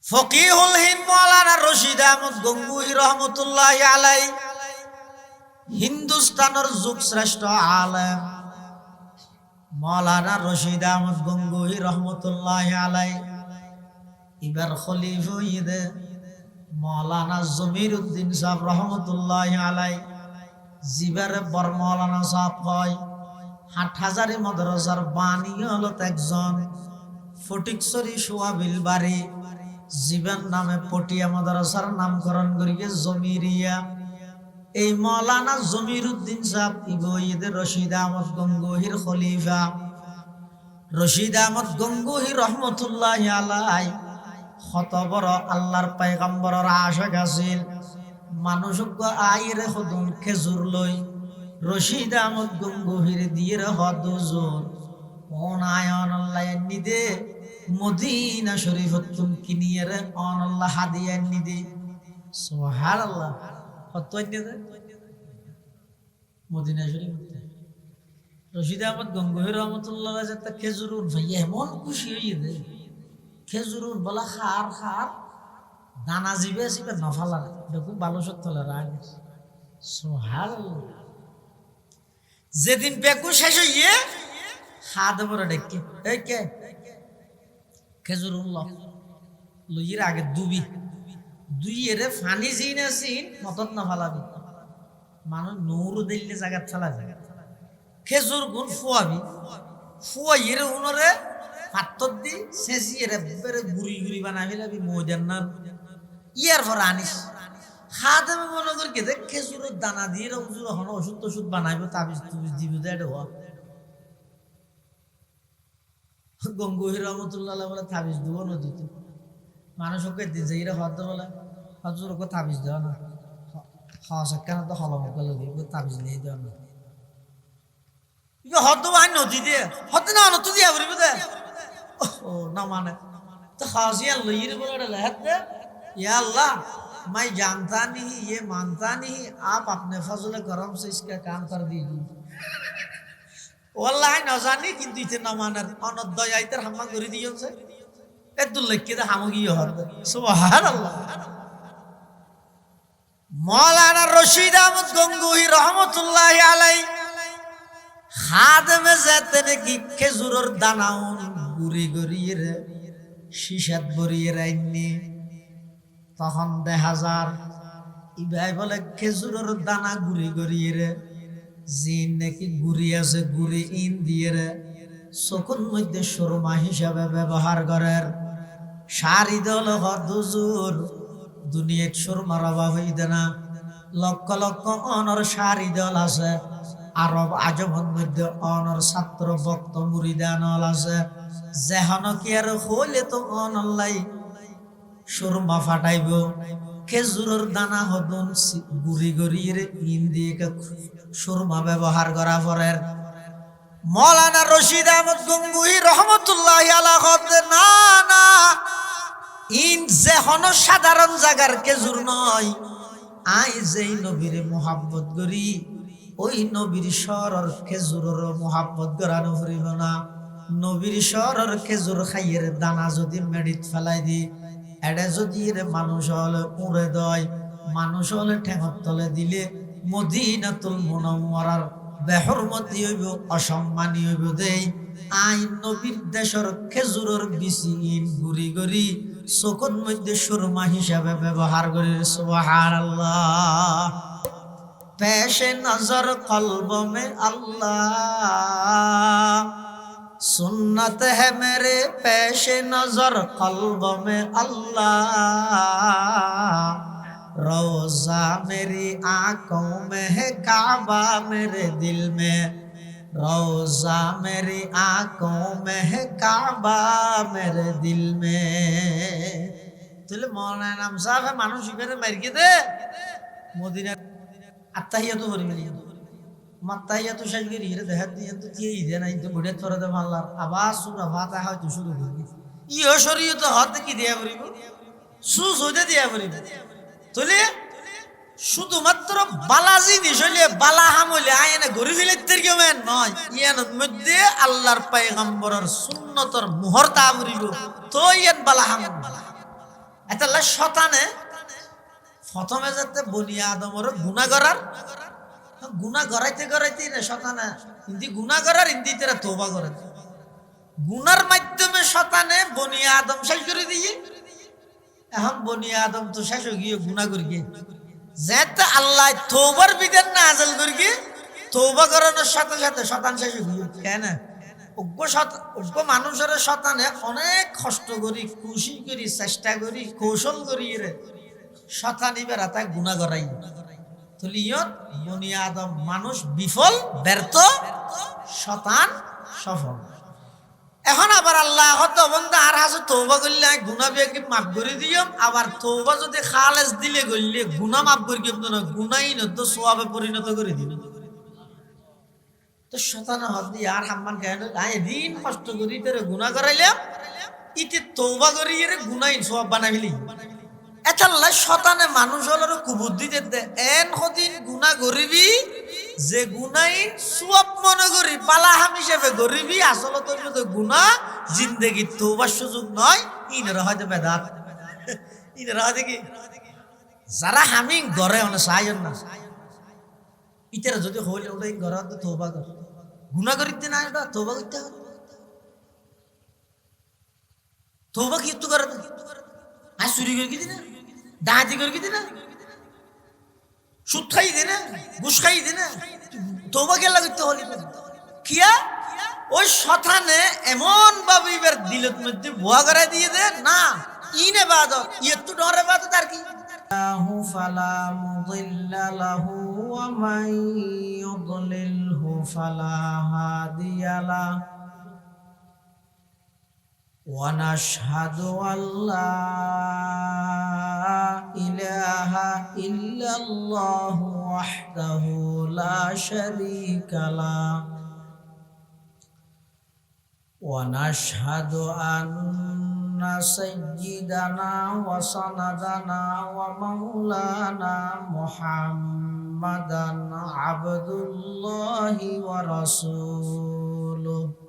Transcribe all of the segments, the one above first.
ফকিহুল হিন্দ মাওলানা রশিদ আহমদ গঙ্গুহি রহমতুল্লাহি আলাই হিন্দুস্তানের যুগ শ্রেষ্ঠ আলেম মাওলানা রশিদ আহমদ গঙ্গুহি রহমতুল্লাহি আলাই এবার খলিফা ঈদে মাওলানা জমির উদ্দিন সাহেব রহমতুল্লাহি আলাই জিবারে বর মাওলানা সাহেব হয় হাটহাজারি মাদ্রাসার বাণী হলো একজন ফটিকছড়ি সোয়াবিল বাড়ি জীবন নামে পটিয়া মাদ্রাসার নামকরণ করিয়ে জমিরিয়া এই মাওলানা জমির উদ্দিন সাহেব ইবঈদের রশিদ আহমদ গঙ্গুহির খলিফা রশিদ আহমদ গঙ্গুহি রহমতুল্লাহি আলাই কত বড় আল্লাহর পয়গম্বরের আশিক আছিল মানুষক আইরে খুদুন খেজুর লই রশিদ আহমদ গঙ্গুহির দিয়ে হদুজুর কোন আয়ন আল্লাহ নিদে মদিনা শরীফতুন কিনিয়ে রে অন আল্লাহ হাদিয়া নিদে সুবহানাল্লাহ কত নিদে মদিনা শরীফ রশিদ আহমদ গঙ্গুহি রহমতুল্লাহ যাতে খেজুরুন ভাই এমন খুশি হইয়ে দে খেজুরুন বলা খার খার দানা জিবে জিবে নফালার দেখো ভালো সত্যলে রাগ সুবহানাল্লাহ যেদিন বেকু শেষ হইয়ে হাত বড় ডেকে এই কে খেজুরুন লইয়ের আগে দুই এরে ফানি জিন আসিন মতত না ফালাবি মানুষ নৌরু দিল্লি জায়গার চালা যায় খেজুর গুণ ফুয়াইয়ের উনরে পাত্তর দি শেষি এরে বেরে গুড়ি গুড়ি বানাই ফেলাবি ময়দান্নার ইয়ার পর আনিস হাত আমি মনে করি কে দেখ খেজুরের দানা দিয়ে হুজুর হন ওষুধ টষুধ বানাইব তাবিজ তুবিজ দিব এটা হওয়া গঙ্গুহি রহমতুল্লাহ বলে তাবিজ দিব নদীতে মানুষকে দিছে এরা হদ বলে হজুরকে তাবিজ দেওয়া না কেন তো হলমকে লগে তাবিজ নিয়ে দেওয়া না হদ আইন নদী দিয়ে হতে না নতু দিয়া বলিব দে ও না মানে তো হাজিয়া লইর বলে লহত দে या अल्लाह मैं जानता नहीं ये मानता नहीं आप अपने फजल करम से इसका काम कर दीजिए वल्लाह न जानी किंतु इते न मानर अनदयाइतर हममा करि दियो से एदुल लक्के दे हमगी हर सुभान अल्लाह मौलाना रशीद अहमद गंगोही रहमतुल्लाहि अलैहि खादमे जाते ने कि खेजुरर दानाउन गुरी गुरिये रे शिशात बरिये राइनी তখন 10,000 ইবাই বলে খেজুরের দানা গুড়ি গড়িয়ে রে জিন নাকি গুড়ি আছে গুড়ি ইন দিয়ে রে চকুর মধ্যে সুরমা হিসাবে ব্যবহার করেন সারি দল হদুজুর দুনিয়ার সুরমার অভাব হইতে না লক্ষ লক্ষ অনর সারি দল আছে আরব আজমের মধ্যে অনর ছাত্র ভক্ত মুরিদানল আছে যেহন কি আর হইলে তো অনলাই সুরমা ফাটাইব খেজুরের দানা হদন গুড়ি গড়িয়ে ইন দিয়ে সুরমা ব্যবহার করা পরের মৌলানা রশিদ আহমদ গঙ্গুহি রহমতুল্লাহি আলাইহি না না ইন যে হন সাধারণ জায়গার খেজুর নয় আই যেই নবীরে মোহাব্বত করি ওই নবীর শহরের খেজুরের মোহাব্বত করানো ফুরিব না নবীর শহরের খেজুর খাইয়ের দানা যদি মেডিত ফেলাই দি এডে যদি মানুষ হলে উড়ে দেয় মানুষ হলে ঠেঙর তলে দিলে মদিনাতুল মুনাওয়ারার বেহরমতি হইব অসম্মানী হইব দেই আইন নবীর দেশের খেজুরের বিচি ইন গুড়ি গড়ি চকুর মধ্যে সুরমা হিসাবে ব্যবহার করি সুবহানাল্লাহ পেশে নজর কলব মে আল্লাহ सुन्नत है मेरे पेशे नजर कल्ब में अल्लाह रोजा मेरी आंखों में है काबा मेरे दिल में रोजा मेरी आंखों में है काबा मेरे दिल में तुले मौलाना नाम साहब है मानुष इबने मर के दे मदीना अत्तहियातु करी मिली মাত্তাইয়া তো শেষ করি রে দেখাত দিয়ে তো দিয়েই দেয় না কিন্তু ঘুরে থরে দে মাল্লার আবার সুরা ভাতা হয়তো শুরু করবি ইও শরীয় তো হাতে কি দেয়া করিব সুস হইতে দেয়া করিব তাহলে শুধুমাত্র বালাজি নিশলে বালা হামলে আয়না ঘুরে ফেলে তেরকে মেন নয় ইয়ার মধ্যে আল্লাহর পয়গম্বরের সুন্নতর মুহর তা করিব তো ইয়ান বালা হাম আল্লাহ শতানে প্রথমে যাতে বনি আদমর গুনাহ করার গুনাহ করাইতে করাইতে না শতানে হিন্দি গুনাহ করার হিন্দিতে তওবা করে গুনার মাধ্যমে শতানে বনি আদম শেষ করে দিয়ে এখন বনি আদম তো শেষ হয়ে গিয়ে গুনাহ করে গিয়ে যেতে আল্লাহ তওবার বিধান নাযিল করে গিয়ে তওবা করানোর সাথে সাথে শতান শেষ হয়ে গিয়ে কেন অজ্ঞ মানুষের শতানে অনেক কষ্ট করি খুশি করি চেষ্টা করি কৌশল করি রে শতানি বেড়া তাই গুনাহ করাই তুলিয়ত বনি আদম মানুষ বিফল ব্যর্থ শতান সফল এখন আবার আল্লাহ হত বন্ধা আর হাসে তওবা করলে গুনাহ বিয়াকে মাফ করে দিয়ম আবার তওবা যদি খালেস দিলে গইলে গুনাহ মাফ করে দিয়ম না গুনাহই না তো সওয়াবে পরিণত করে দিল তো শতান হদ দিয়ে আর হাম্মান কেন দিন কষ্ট করি তোরে গুনাহ করাইলাম ইতে তওবা করি রে গুনাহই সওয়াব বানাইলি এতাল্লাহ শতানে মানুষ হলোর কুবুদ্ধি দে এন হদিন গুনাহ করিবি যে গুনাই সওয়াব মনে করি বালাহাম হিসেবে করিবি আসলে তোর মতো গুনাহ জিন্দেগি তওবার সুযোগ নয় ইনরা হয়তো বেদাত ইনরা হয়তো কি যারা হামিং ঘরে অনে সাইন না ইতারা যদি হইল ওই ঘরে তো তওবা কর গুনাহ করিতে না এটা তওবা করতে হবে তওবা কি তো করে আজ চুরি করে কি দিনা ডাহাতি করে কি দিনা সুদ খাই দিনা ঘুষ খাই দিনা তওবা কে লাগতে হলি কিয়া ওই শতানে এমন ভাবে এবার দিলত মধ্যে ভুয়া করে দিয়ে দে না ইন ইবাদত ইয়ত ডরে ইবাদত আর কি লাহু ফালা মুদিল্লা লাহু ওয়া মান ইউদ্লিলহু ফালা হাদিয়া লা ওয়া নাশহাদু আল্লা ইলাহা ইল্লাল্লাহু ওয়াহদাহু লা শারীকা লা ওয়া নাশহাদু আন্না সাইয়্যিদানা ওয়া সানাদানা ওয়া মাওলানা মুহাম্মাদান আবদুল্লাহি ওয়া রাসূলুহু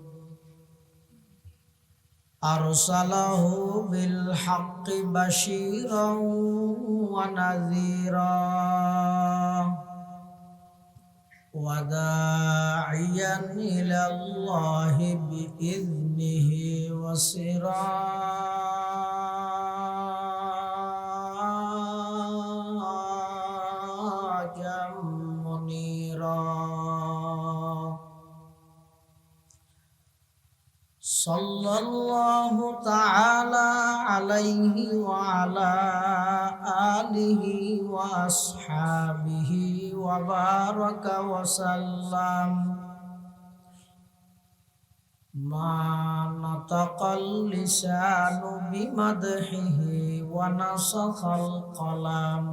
আরসালাহু বিল হাক্কি বাশীরান ওয়া নাযীরা ওয়া দাঈয়ান ইলাল্লাহি বিইذনিহি ওয়া সিরাজাম মুনীরা সাল্লাল্লাহু তাআলা আলাইহি ওয়া আলা আলিহি ওয়া আসহাবিহি ওয়া বারাকা ওয়া সাল্লাম মা নাতাকাল লিসানু বিমাদহিহি ওয়া নাসাখাল কলাম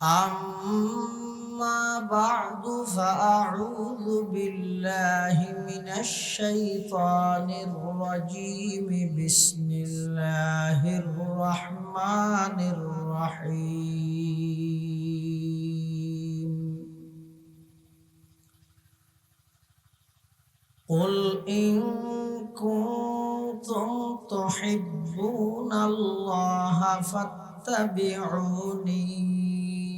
أما بعد فأعوذ بالله من الشيطان الرجيم بسم الله الرحمن الرحيم قل إن كنتم تحبون الله فاتبعوني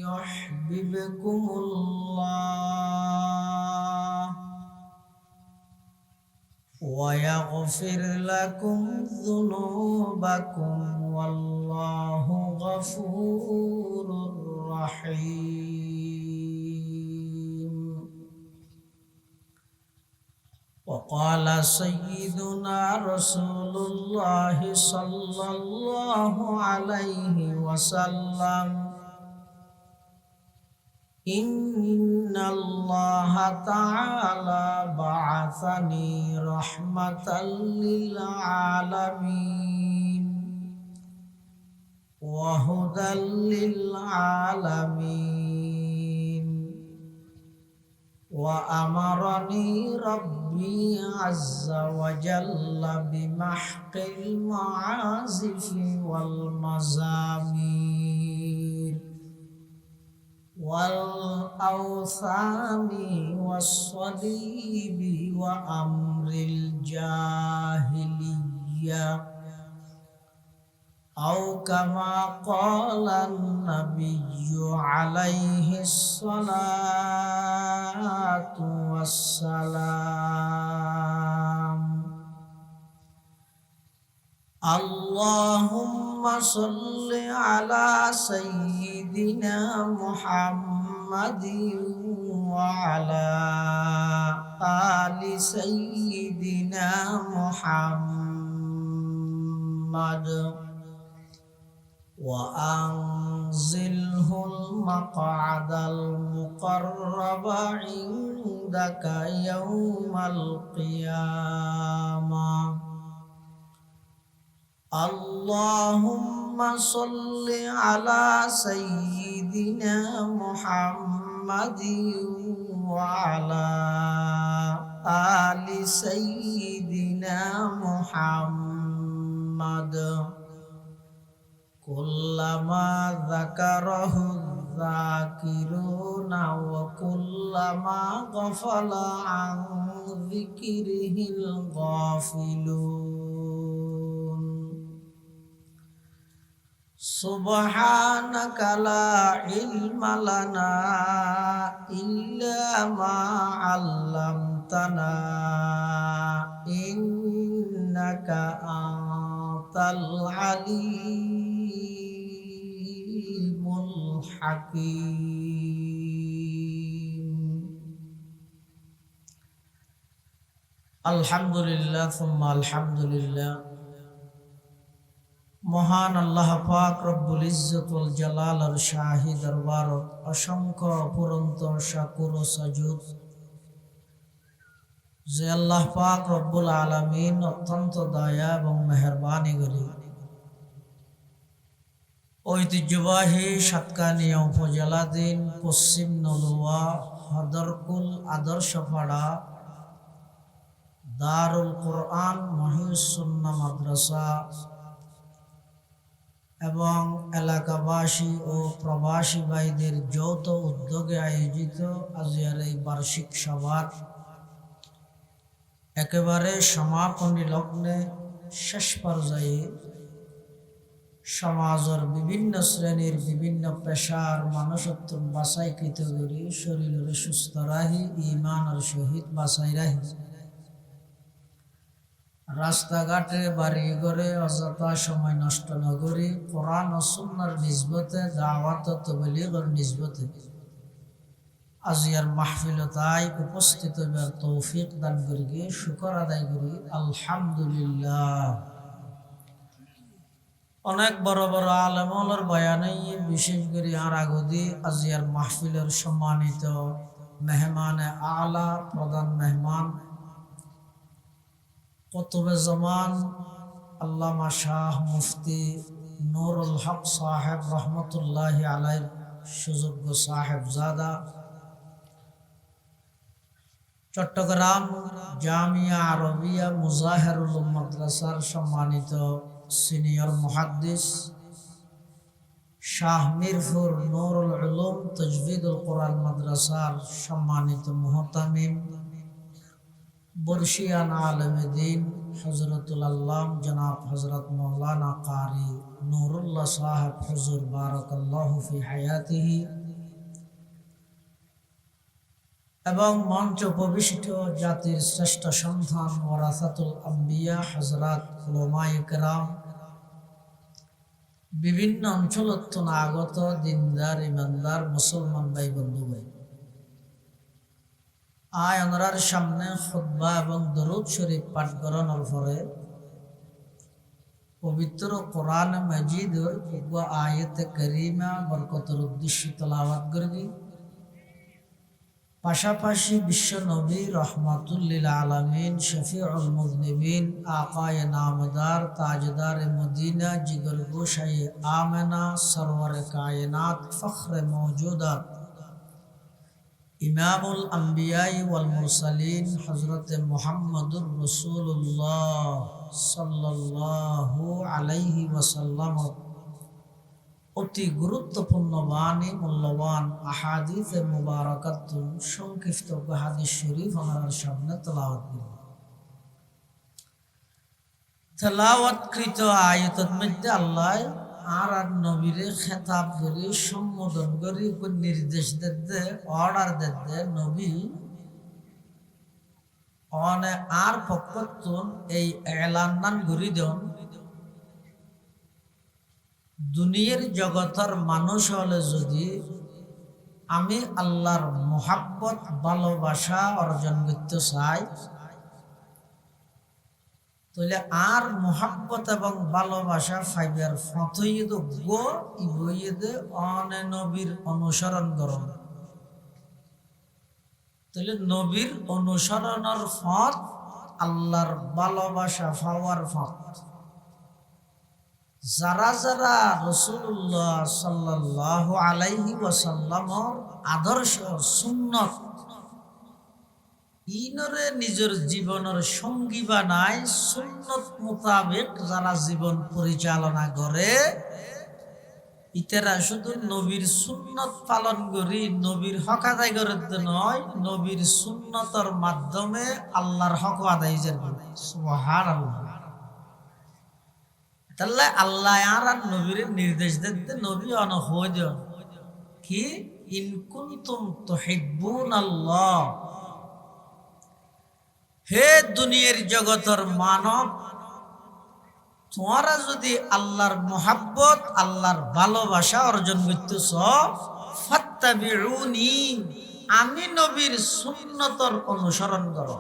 يحببكم الله ويغفر لكم ذنوبكم والله غفور رحيم وقال سيدنا رسول الله صلى الله عليه وسلم إن الله تعالى بعثني رحمة للعالمين وهدى للعالمين وأمرني ربي عز وجل بمحق المعازف والمزامير والأوثان والصليب وأمر الجاهلية أو كما قال النبي عليه الصلاة والسلام اللهم صل على سيدنا محمد وعلى آل سيدنا محمد وأنزله المقعد المقرب عندك يوم القيامة اللهم صل على سيدنا محمد وعلى آل سيدنا محمد كلما ذكره الذاكرون وكلما غفل عن ذكره الغافلون سبحانك لا علم لنا إلا ما علمتنا إنك أنت العليم الحكيم الحمد لله ثم الحمد لله মহান আল্লাহ পাক রব্বুল ইজ্জত ওয়াল জালালের শাহী দরবারত অসংখ্য অপুরন্ত শাকুর ও সাজুদ যে আল্লাহ পাক রব্বুল আলামিন অত্যন্ত দয়া এবং মেহেরবানি করে ঐতিহ্যবাহী সাতকানিয়া উপজেলাধীন পশ্চিম নলুয়া হদরকুল আদর্শপাড়া দারুল কোরআন মহিউস সুন্নাহ মাদ্রাসা এবং এলাকাবাসী ও প্রবাসী ভাইদের যৌথ উদ্যোগে আয়োজিত আজকের এই বার্ষিক সভার একেবারে সমাপনী লগ্নে শেষ পর্যায়ে সমাজের বিভিন্ন শ্রেণীর বিভিন্ন পেশার মানুষত্ব বাছাইকৃত করি শরীরের সুস্থ রাহি ঈমানের সহিত বাছাই রাহি রাস্তাঘাটে বাড়ি ঘরে অযথা সময় নষ্ট ন করি কোরআন ও সুন্নাহর নিসবতে দাওয়াত ও তাবলীগের নিসবতে আজিয়ার মাহফিলতায় উপস্থিত হবার তৌফিক দান করি শুকর আদায় করি আলহামদুলিল্লাহ। অনেক বড় বড় আলেমুলের বয়ানে বিশেষ করে আর আগদি আজিয়ার মাহফিলের সম্মানিত মেহমানে আলা প্রধান মেহমান কুতুবে জামান আল্লামা শাহ মুফতি নুরুল হক সাহেব রহমতুল্লাহি আলাইহি সুযোগ্য সাহেবজাদা চট্টগ্রাম জামিয়া আরবিয়া মুজাহিরুল মাদ্রাসার সম্মানিত সিনিয়র মুহাদ্দিস শাহ মিরপুর নুরুল উলুম তাজবিদুল কোরআন মাদ্রাসার সম্মানিত মুহতামিম বর্ষিয়ান আলেমে দ্বীন হযরতুল আল্লাম জনাব হযরত মাওলানা কারি নুরুল্লাহ সাহেব হুজুর বারাকাল্লাহু ফি হায়াতিহি এবং মঞ্চ উপবিষ্ট জাতির শ্রেষ্ঠ সন্তান ওয়ারাসাতুল আম্বিয়া হযরত উলামায়ে কেরাম বিভিন্ন অঞ্চলত আগত দিনদার ইমানদার মুসলমান ভাই বন্ধু ভাই আয় ওনার সামনে খুতবা এবং দরুদ শরীফ পাঠ করানোর পরে পবিত্র কোরআন মাজিদের আয়াতে কারিমা বরকতের উদ্দেশ্যে তেলাওয়াত করবি পাশাপাশি বিশ্ব নবী রহমাতুল লিল আলামিন শফিউল মুযনিবিন আকায়ে নামদার তাজদার মদিনা জিগর গোশায়ে আমেনা সরওয়ার কায়নাত ফখরে মওজুদাত ইমামুল আম্বিয়া ওয়াল মুরসালিন হযরত মুহাম্মদুর রাসূলুল্লাহ সাল্লাল্লাহু আলাইহি ওয়াসাল্লাম অতি গুরুত্বপূর্ণ বাণী মূল্যবান আহাদিস মুবারাকাত সংক্ষিপ্ত হাদিস শরীফ আমার সামনে তেলাওয়াত করব। তেলাওয়াতকৃত আয়াতের মধ্যে আল্লাহ আর নবীরে খেতাব করে সম্বোধন করে নির্দেশ দিতে অর্ডার দিতে নবী অনে আর পক্ষতুন এই এলান নান ঘুরি দেন দুনিয়ার জগতের মানুষ হলে যদি আমি আল্লাহর মোহাব্বত ভালোবাসা অর্জন করতে চাই তাহলে আর মোহাব্বত এবং ভালোবাসা ফাইবার ফতইদ গো ইবইদে অনে নবীর অনুসরণ করুন তাহলে নবীর অনুসরণের পথ আল্লাহর ভালোবাসা পাওয়ার পথ যারা যারা রাসূলুল্লাহ সাল্লাল্লাহু আলাইহি ওয়াসাল্লামের আদর্শ সুন্নত ইনরে নিজের জীবনের সঙ্গী বানায় সুন্নত মোতাবেক যারা জীবন পরিচালনা করে ইতারা শুধু নবীর সুন্নত পালন করি নবীর হক আদায় করতে নয় নবীর সুন্নতর মাধ্যমে আল্লাহর হক আদায় করবে সুবহানাল্লাহ। তাহলে আল্লাহ আর নবীর নির্দেশ দিতে নবী অন হয়ে যান কি ইন কুনতুম তুহিব্বুনাল্লাহ, হে দুনিয়ার জগতের মানব তোমরা যদি আল্লাহর মোহাব্বত আল্লাহর ভালোবাসা অর্জন করতেছ ফাত্তাবিউনি, আমি নবীর সুন্নতর অনুসরণ করো।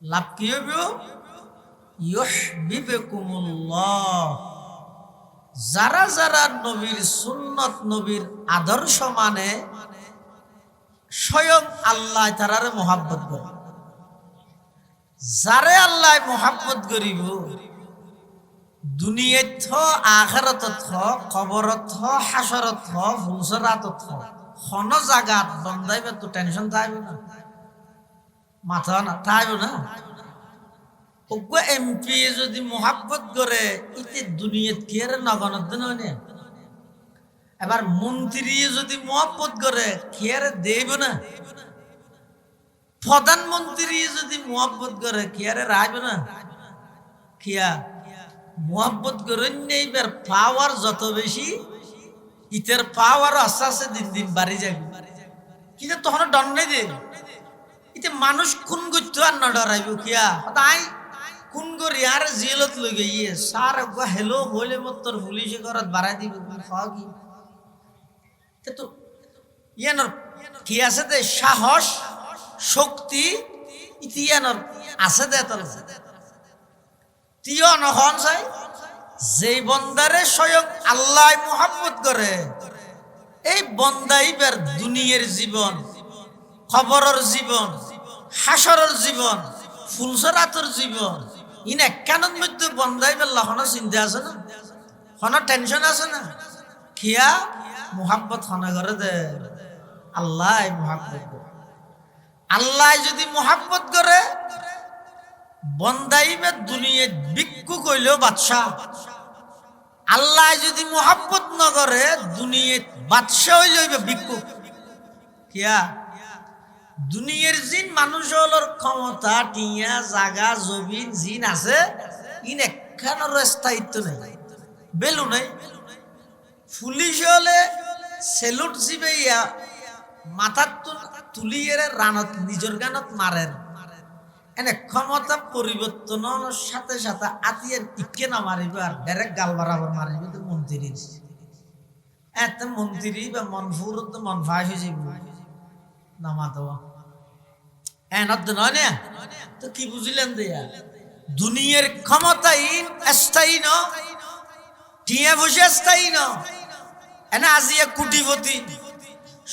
লাভ কি হবে? ইউহিব্বুকুমুল্লাহ, যারা যারা নবীর সুন্নত নবীর আদর্শ মানে স্বয়ং আল্লাহ তারারে মোহাব্বত করে। যারে আল্লাহ মোহাব্বত করিব দুনিয়াত থ আখিরাত থ কবরত থ হাসরত থ ফুলসরাত থ কোন জায়গাত বন্দাইবে তো টেনশন থাকবে না, মাথা না থাকবে না। ওগো এমপি যদি মোহাব্বত করে ইতে দুনিয়াত কি আর নগনত দিন হয়। এবার মন্ত্রী যদি মোহাব্বত করে কি আর দেব না। প্রধানমন্ত্রী যদি মোহাব্বত করে কি আর রাখবে না। কিয়া মোহাব্বত করেন এইবার পাওয়ার যত বেশি ইতের পাওয়ার আস্তে আস্তে দিন দিন বাড়ি যাবে। কিন্তু তখন ডর নেই দে ইতে মানুষ খুন করতে আর না ডরাইব কিয়া তাই খুন করি আর জেলত লই গিয়ে সার হেলো বলে মত তোর পুলিশে ঘরত বাড়াই দিব খাওয়া কি তো ইয়ানোর কি আছে দে সাহস শক্তি ইতিয়ানোর আছে দে তোর তিয় নহন চাই যেই বন্দারে স্বয়ং আল্লাহ মোহাব্বত করে এই বন্দাইবার দুনিয়ার জীবন খবরের জীবন হাসরের জীবন ফুলসরাতের জীবন ইনে কেনন মধ্যে বন্দাইবার লহন চিন্তা আছে না, হন টেনশন আছে না। খিয়া মোহাব্বত হনে করে দে আল্লাহ মোহাব্বত করে। আল্লাহ যদি মোহাব্বত করে বন্দাইবে দুনিয়াত ভিক্ষু কইলেও বাদশাহ। আল্লাহ যদি মোহাব্বত না করে দুনিয়াত বাদশাহ হইলেও ভিক্ষু। কিয়া দুনিয়ার জিন মানুষ হলোর ক্ষমতা টিয়া জাগা জমিন জিন আছে ইন একখানোর স্থায়িত্ব নেই, বেলু নেই। পুলিশ হলে সেলুট জিবেইয়া মাথার তুলিয়ে রানত নিজের গানত মারেন। এনে ক্ষমতা পরিবর্তনের সাথে সাথে আতিয়ার ইকে না মারিব আর ডাইরেক্ট গাল বরাবর মারিব তো মন্ত্রীর। এত মন্ত্রী বা মনফুর তো মন ভাই হয়ে যাব নামা তো এনত নয় না। তো কি বুঝলেন দিয়া দুনিয়ার ক্ষমতাহীন স্থায়ী ন টিয়া বসে স্থায়ী ন। এনে আজিয়া কোটিপতি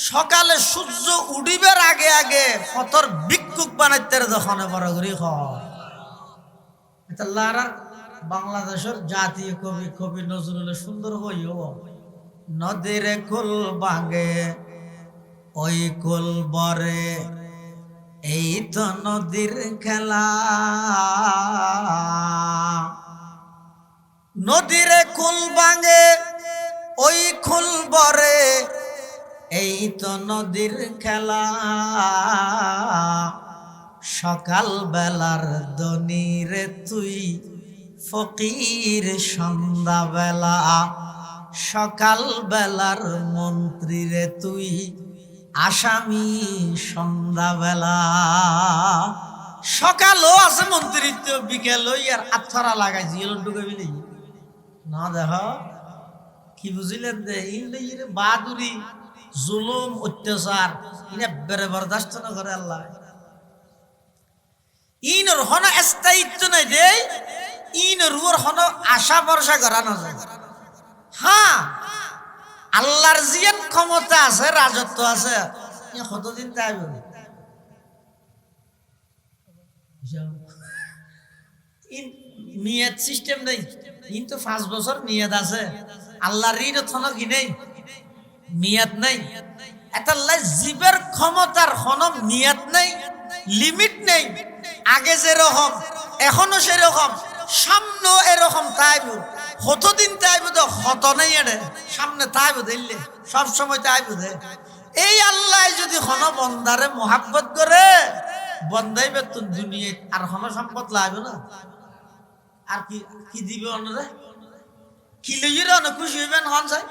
সকালে সূর্য উঠিবার আগে আগে ফতর ভিক্ষুক বানাইতে দখনে বড় করি খারা। বাংলাদেশের জাতীয় কবি কবি নজরুল সুন্দর হইও নদীর কুল ভাঙে ওই কুল বরে এই তো নদীর খেলা, নদীর কুল ভাঙে ওই কুল বরে এই তো নদীর খেলা, সকাল বেলার দনিরে তুই ফকির সন্ধ্যাবেলা, সকাল বেলার মন্ত্রী রে তুই আসামি সন্ধ্যাবেলা। সকালও আছে মন্ত্রিত্ব, বিকেল আর আত্মারা লাগাই জিল ঢুকাবি না। দেখ কি বুঝিলেন দে ইন বাহাদুরি জুলুম অত্যাচার ইনে বেড়ে বরদাস্ত না করে আল্লাহ। ইনর হন স্থায়িত্ব নাই দে, ইনর ওর হন আশা ভরসা করা না যায়। হ্যাঁ আল্লাহর জিয়ান ক্ষমতা আছে, রাজত্ব আছে, কতদিন তাই নিয়ত সিস্টেম নেই। কিন্তু 5 বছর নিয়ত আছে, আল্লাহর ঋণ থন কি নেই, নিয়ত নেই। এটা জীবের ক্ষমতার হন নিয়ত নেই, লিমিট নেই। আগে যেরকম এখনো সেরকম, সামনেও এরকম তাইব, কতদিন তাইব তো হত নেই, এড়ে সামনে তাইব দিল্লে সব সময় তাইব দে। এই আল্লাহ যদি হন বন্দারে মোহাব্বত করে বন্দাইবে তো দুনিয়ায় আর হন সম্পদ লাগবে না। আর কি কি দিবে অন্যরা, কি লইয়ে অনেক খুশি হইবেন হন চাই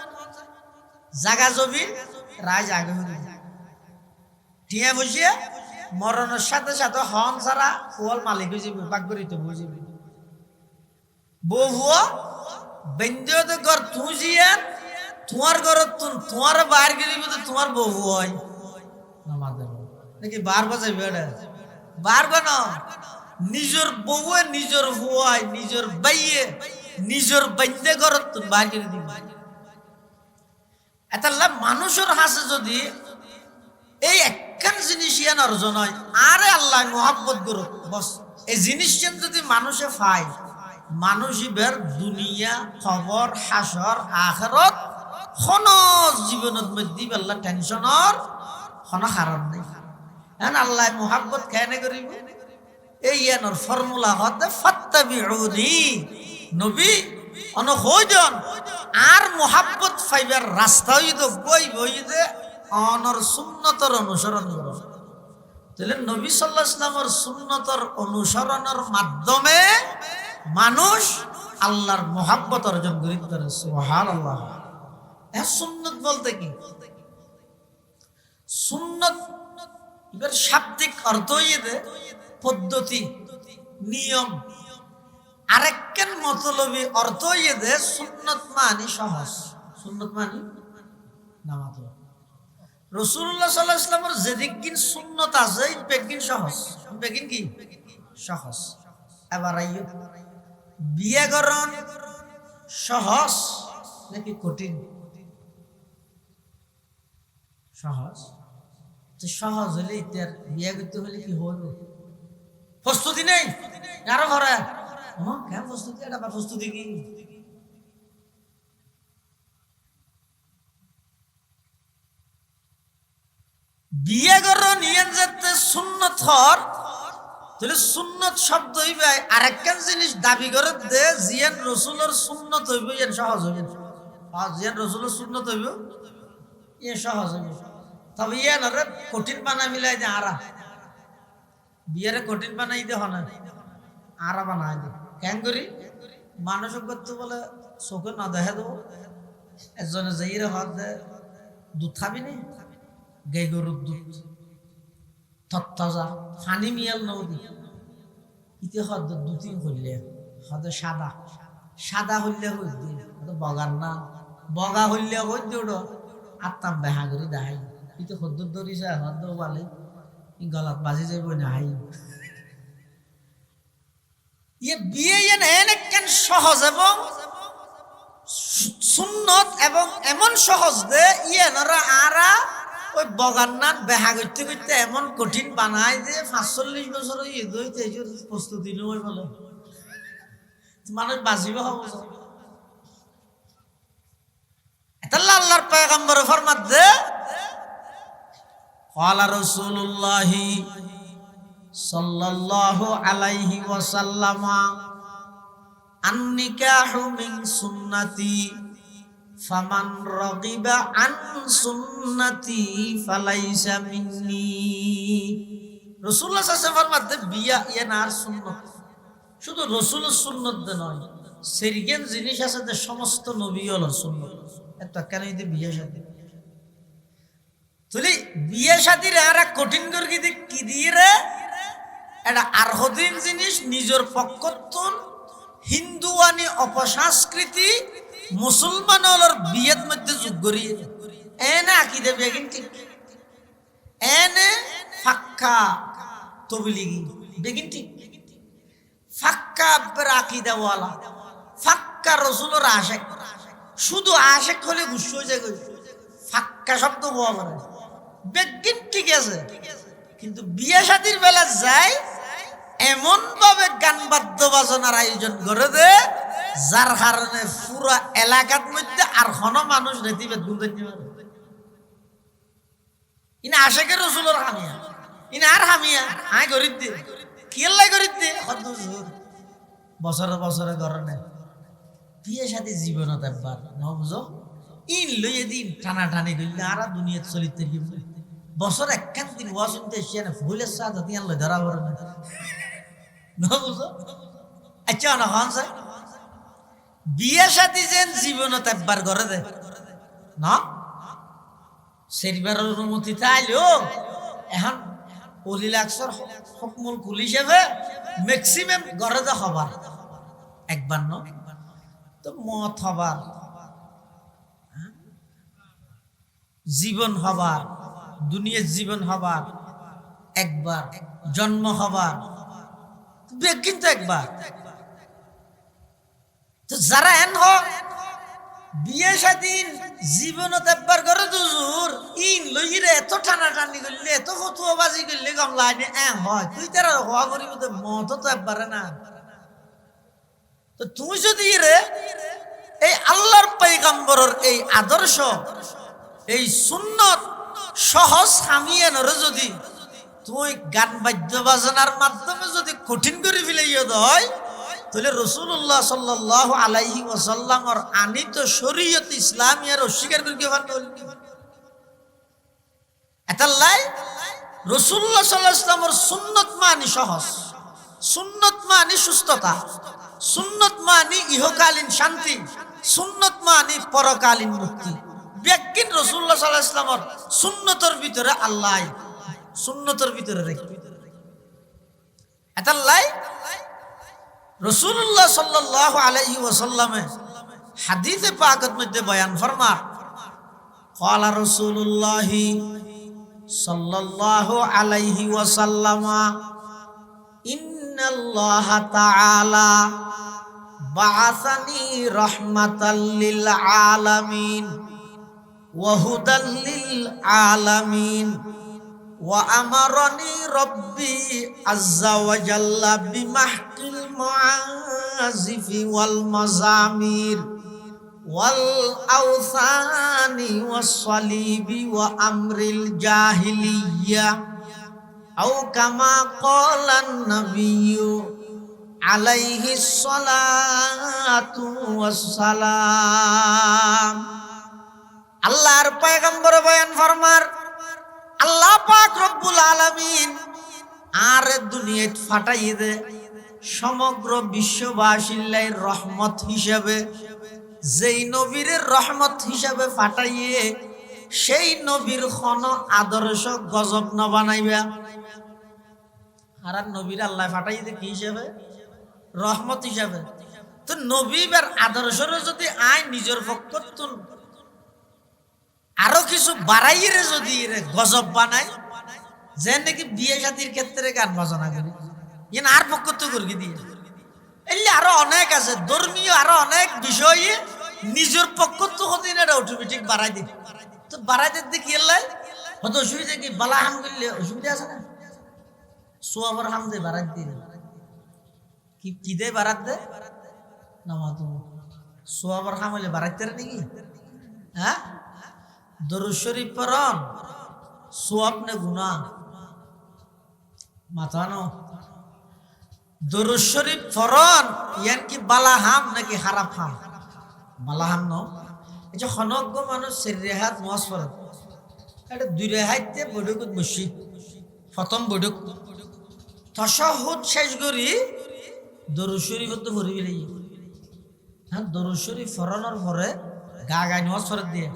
জাগা জমি রাজ আগে টিয়া বসিয়ে মরণের সাথে সাথে হন ছাড়া ওয়াল মালিক হয়ে যাবে, বাগ্যরিত হয়ে যাবে। বহু বেন্দ্র ঘর তুজিয়ে তোমার ঘর তোমার বার গেলি তোমার বহু হয় নাকি বার বাজাই বেড়ে বার বান নিজের বউয়ে নিজের হুয়ায় নিজের বাইয়ে নিজের বাইন্দে ঘর বার করে দিব। এটা মানুষের হাসে যদি এই একখান জিনিস ইয়ান অর্জন হয়, আরে আল্লাহ মোহাব্বত করুক বস। এই জিনিস যদি মানুষে পায়, মানুষ ইবের দুনিয়া খবর হাসর আখেরত কোন জীবনত মধ্যে আল্লাহ টেনশনের কোন কারণ নেই। হ্যাঁ আল্লাহ মোহাব্বত কেন করিব, এই ইয়ানোর ফর্মুলা হতে ফাত্তাবিউনি নবী অন হইজন আর মোহাব্বত ফাইবার রাস্তা হইদ বই বই দে অনর সুন্নতর অনুসরণ করো। তাহলে নবী সাল্লাল্লাহু আলাইহি ওয়াসাল্লামের সুন্নতর অনুসরণের মাধ্যমে মানুষ আল্লাহর মোহাব্বত অর্জন করিতে পারে। সুবহানাল্লাহ। এই সুন্নত বলতে কি? সুন্নত এর শাব্দিক অর্থ হইতে পদ্ধতি, নিয়ম। আরেকখান মতলবী অর্থ হইতে সুন্নত মানে সহজ। সুন্নত মানে নামাজ। রাসূলুল্লাহ সাল্লাল্লাহু আলাইহি ওয়াসাল্লামের যেদিকিন সুন্নত আছে বেগিন সহজ, বেগিন কি সহজ। এবার আইয়ো বিয়ে করন সহজ নাকি কঠিন? সহজ। তো সহজ হলে ইতার বিয়ে করতে হলে কি হলো? প্রস্তুতি নেই কারো ঘরে। কেন প্রস্তুতি? এটা প্রস্তুতি কি? বিয়ে করো নিয়ে যেতে সুন্নত হর, তাহলে সুন্নত শব্দ হইবে আরেকখান জিনিস দাবি করে দে জিয়ান রসুলের সুন্নত হইব, ইয়ান সহজ হইব। জিয়ান রসুলের সুন্নত হইব ইয়ে সহজ হইব। তবে ইয়ান আরে কঠিন বানাই মিলাই দে আরা, বিয়েরে কঠিন বানাই দে হনা আরা বানাই দে। কেন করি? মানুষ করতে বলে চোখে না দেখে দেবো, একজনে যাইরে হাত দে দুধ খাবি নি, গাই গরুর দুধ তত্তাজা ফানি মিয়াল নদী ইতে হদ দুটি হইলে হদ সাদা সাদা হইলে হই দিয়ে বগার না বগা হইলে হই দিয়ে আত্মাম বেহা করি দেখাই ইতে হদ্দ ধরিছে হদ্দ বালে গলাত বাজি যাইব না হাই। ইয়ে বিয়ে কেন সহজ এবং সুন্নত এবং এমন সহজ দে ইয়েনরা আরা ওই বগান্নার বেহা করতে করতে এমন কঠিন বানায় যে 45 বছর প্রস্তুতি নয় বলে মানুষ বাঁচিব হব। এটা আল্লাহর পয়গম্বর ফরমাত দে ক্বালা রাসূলুল্লাহি সাল্লাল্লাহু আলাইহি ওয়াসাল্লাম আন-নিকাহু মিন সুন্নতি ফামান রাগিবা আন সুন্নতি ফালাইসা মিন্নি। রাসূলুল্লাহ সাল্লাল্লাহু আলাইহি ওয়াসাল্লাম বিয়া ইয়ানার সুন্নত শুধু রসুলের সুন্নত দে নয়, সেরিগেন জিনিস আছে যে সমস্ত নবী হলোর সুন্নত। এত কেন বিয়ে শাদী তুলি বিয়ে শাদীর আর কঠিন করে কি দিয়ে রে, এটা আর্হদিন জিনিস নিজের পক্ষতুন হিন্দুয়ানি অপসংস্কৃতি মুসলমান হলোর বিয়ের মধ্যে যোগ করিয়ে এনে আঁকি দেবে কিন্তু এনে ফাক্কা তবলিগি বেগিন ঠিক ফাক্কা আকিদাওয়ালা ফাক্কা রসুলের আশেক, শুধু আশেক হলে গুস্স হয়ে যায়, ফাক্কা শব্দ হওয়া পারে বেগিন ঠিক আছে, কিন্তু বিয়ে শাদীর বেলা যায় এমন ভাবে গান বাদ্য বাজনার আয়োজন করে দে যার কারণে পুরা এলাকার মধ্যে আর কোনো মানুষ নেতিবে ইনা আশেকের রসুলের হামিয়া, ইনা আর হামিয়া আয় গরিব দিয়ে কিল্লাই গরিব দিয়ে বছরে বছরে গরনে বিয়ে সাথে জীবনত একবার ন বুঝো ইন লইয়ে দিন টানা টানি করলে আর দুনিয়াত চলিতে বছর একখান দিন ওয়া শুনতে এসে না ফুলের সাথে তিয়ান লই ধরা পড়ে না বুঝো। আচ্ছা না হন স্যার বিয়ে সাথে যেন জীবনত একবার করে দে না সেরিবার অনুমতি চাইলেও এখন অলিলাক্সর হকমুল কুল হিসেবে ম্যাক্সিমাম ঘরে যা হবার একবার ন তো মত হবার জীবন হবার দুনিয়ার জীবন হবার একবার, জন্ম হবার কিন্তু একবার। তো যারা এন হোক বিয়ে স্বাধীন জীবনত একবার করে দুজুর ইন লইরে এত টানা টানি করলে এত ফতুয়া বাজি করলে কমলা হয় তুই তারা হওয়া করিব তো মত তো একবারে না। তো তুই যদি রে এই আল্লাহর পয়গম্বরের এই আদর্শ এই সুন্নত সহজ সামিয়ে নরে যদি তুই গান বাদ্য বাজনার মাধ্যমে যদি কঠিন করে ফেলাইয়া দেয় তাহলে রাসূলুল্লাহ সাল্লাল্লাহু আলাইহি ওয়াসাল্লামের আনিত শরীয়ত ইসলামিয়ার অস্বীকার করে কি পারতো এতাল্লাই রাসূলুল্লাহ সাল্লাল্লাহু আলাইহি ওয়াসাল্লামের সুন্নত মানি সহজ, সুন্নত মানি সুস্থতা, সুন্নত মানি ইহকালীন শান্তি, সুন্নত মানি পরকালীন মুক্তি। ব্যক্তিন রাসূলুল্লাহ সাল্লাল্লাহু আলাইহি ওয়াসাল্লামের সুন্নতের ভিতরে আল্লাহ সুন্নতের ভিতরে রেখে এতাল্লাই রাসূলুল্লাহ সাল্লাল্লাহু আলাইহি ওয়াসাল্লামে হাদিসে পাকের মধ্যে বয়ান ফরমান ক্বালা রাসূলুল্লাহ সাল্লাল্লাহু আলাইহি ওয়াসাল্লাম ইন্নাল্লাহা তাআলা বাআসানি রাহমাতাল লিল আলামিন ওয়া হুদাল লিল আলামিন ওয়া আমারানি রব্বি আযজা ওয়া জাল্লা বিমাহকিল মুআযিফি ওয়াল মাযামির ওয়াল আওসানি ওয়াস সালিবি ওয়া আমরিল জাহিলিয়্যা আও কামা ক্বালান নাবিয়্যু আলাইহিস সালাতু ওয়াস সালাম। আল্লাহর পয়গম্বর বয়ান ফরমার আল্লাহ পাক রব্বুল আলামিন আর দুনিয়াত ফাটাইয়ে দে সমগ্র বিশ্ববাসীর রহমত হিসাবে যেই নবীর রহমত হিসাবে ফাটাইয়ে সেই নবীর খন আদর্শ গজব ন বানাইবা। আর নবীর আল্লাহ ফাটাইয়ে দে কি হিসাবে রহমত হিসাবে। তো নবীর আদর্শের যদি আয় নিজের পক্ষ আরো কিছু বাড়াইয়ে যদি গজব বানায় যে নাকি বিয়ে শাদীর ক্ষেত্রে গান বাজনা করি ইন আর পক্ষ তো করি দিয়ে এলে আরো অনেক আছে ধর্মীয় আরো অনেক বিষয়ে নিজের পক্ষ তো হদিন এটা অটোমেটিক বাড়াই দিই। তো বাড়াই দিতে কি এলাই হয়তো অসুবিধা কি বালা হাম করলে অসুবিধা আছে না সোয়াবার হাম দে বাড়াই দিয়ে কি দে বাড়াত দে না তো সোয়াবার হাম হলে বাড়াইতে নাকি হ্যাঁ দরুদ শরীফ পড়ন সোয়াব নে গুনাহ মাথানো দরুদ শরীফ পড়ন ইয়ান কি বালা হাম নাকি খারাপ হাম বালা হাম ন এই যে খনজ্ঞ মানুষ রেহাত মস পড়ে এটা দুই রেহাইতে বৈঠকত বসি প্রথম বৈঠক তাশাহুদ শেষ করি দরুদ শরীফ তো ভরি বিলাই হ্যাঁ দরুদ শরীফ ফরানোর পরে গা গাই নেওয়ার সরত দিয়ে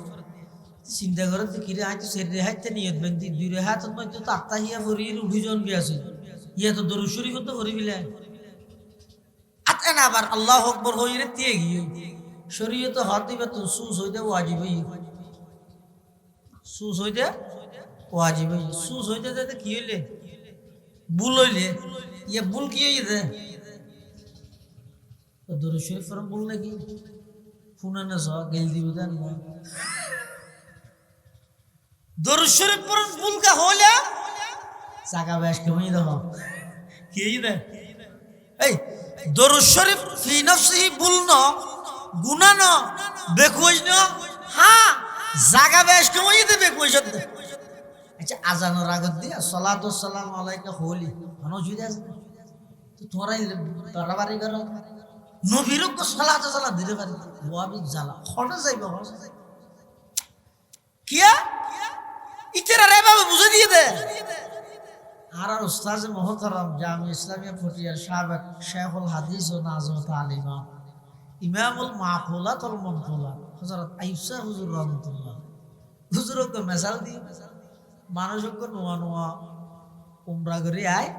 চিন্তা করে কিরে হাইতে সেরে হাইতে নিয়ত বেন্দি দুই রে হাত মধ্যে তো আত্মা হিয়া ভরির উঠিজন গিয়াছে ইয়া তো দরুদ শরীফ তো ভরি বিলাই আতেন আবার আল্লাহ আকবর হইরে দিয়ে গিয়ে শরীয়তে হাত দিবে তো সুস হইতে ওয়াজিব সুস হইতে ওয়াজিব সুস হইতে যাতে কি হইলে ভুল হইলে ইয়ে ভুল কি হইতে দরুদ শরীফ ফরম ভুল নাকি শুনে না সব গেল দিব দেন না দরুদ শরীফ ফরম ভুল কা হইলে চাকা বেশ কেমন দেখো কি দে এই দরুদ শরীফ ফি নফসিহি ভুল ন গুনাহ ন বেকুজ ন হ্যাঁ জাগা বেশ কেমন দেবে বেকুজ আচ্ছা আজানের আগত দিয়া সালাতু সালাম আলাইকা হলি মানো জুই আছে তো তোরাই বাড়াবাড়ি করো নবীর কো সালাতু সালাম দিতে পারি ওয়াবি জালা খড়ে যাইবা কিয়া ইতেরা রে বাবা বুঝে দিয়ে দে আর উস্তাদ মুহতারাম জামি ইসলামিয়া ফটিয়ার সাবেক শেখুল হাদিস ও নাজমত আলিমা ইমামুল মাকুলাত ওয়াল মুনকুলাত হযরত আইসা হুজুর রাহমাতুল্লাহ হুজুরকে মিসাল দি মানুষকে নোয়া নোয়া উমরা করে আয়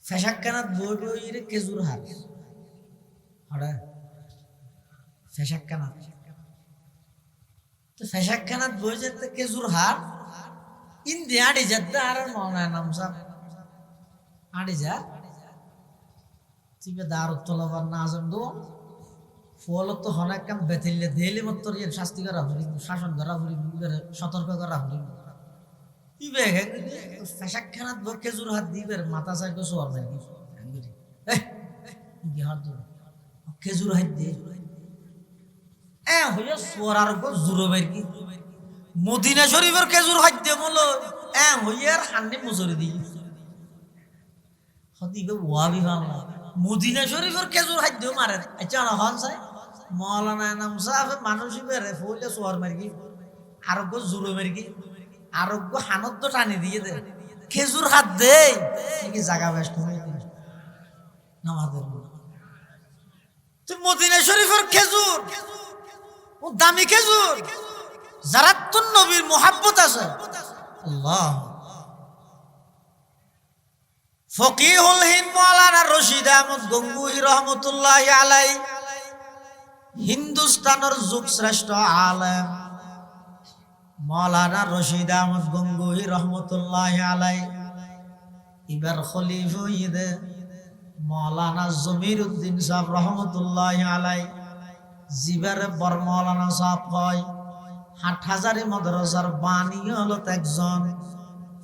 ফেশাক্কানাত বই বইরে কেজুর হার হড়া ফেশাক্কানাত তো ফেশাক্কানাত বই যেতে কেজুর হার ইন্দি আড়ি যাতে আর মনে নাম সাহ আড়ি যা তুমি দারুত তলাবার না আজম দো ফল তো অনেক কাম বেতিলে দেলি মত শাস্তি করা হরি শাসন করা হরি সতর্ক করা হরি ইবে ফেশাক্কানাত বই কেজুর হাত দিবের মাথা চাই তো সোয়ার নাই কি হাত দো খেজুর হাত দিয়ে হইয়া সোয়ার আর জুরো বের কি মদিনা শরীফের খেজুর হাত দিয়ে বলো হইয়ার হান্ডি মুসরি দিই হদিবে ওয়াবি বাংলা মদিনা শরীফের খেজুর হাত দিয়ে মারে আচ্ছা না হন চাই মৌলানা নাম সাহেব মানুষই বেড়ে ফুলে সোয়ার মারি আরোগ্য জুরো মারি আরোগ্য হানত টানি দিয়ে দে খেজুর হাত দে কি জায়গা বেশ নামাজের তুই মদিনা শরীফের খেজুর ও দামি খেজুর যারা তোর নবীর মোহাব্বত আছে আল্লাহ ফকিহুল হিন্দ মাওলানা রশিদ আহমদ গঙ্গুহি রহমতুল্লাহি আলাই হিন্দুস্তানের যুগ শ্রেষ্ঠ আলেম মাওলানা রশিদ আহমদ গঙ্গুহি রহমতুল্লাহি আলাই এবার খলিফা হইদে মাওলানা জমির উদ্দিন সাহেব রহমতুল্লাহি আলাই জিবারে বর মাওলানা সাহেব কয় হাটহাজারি মাদ্রাসার বাণী হলো একজন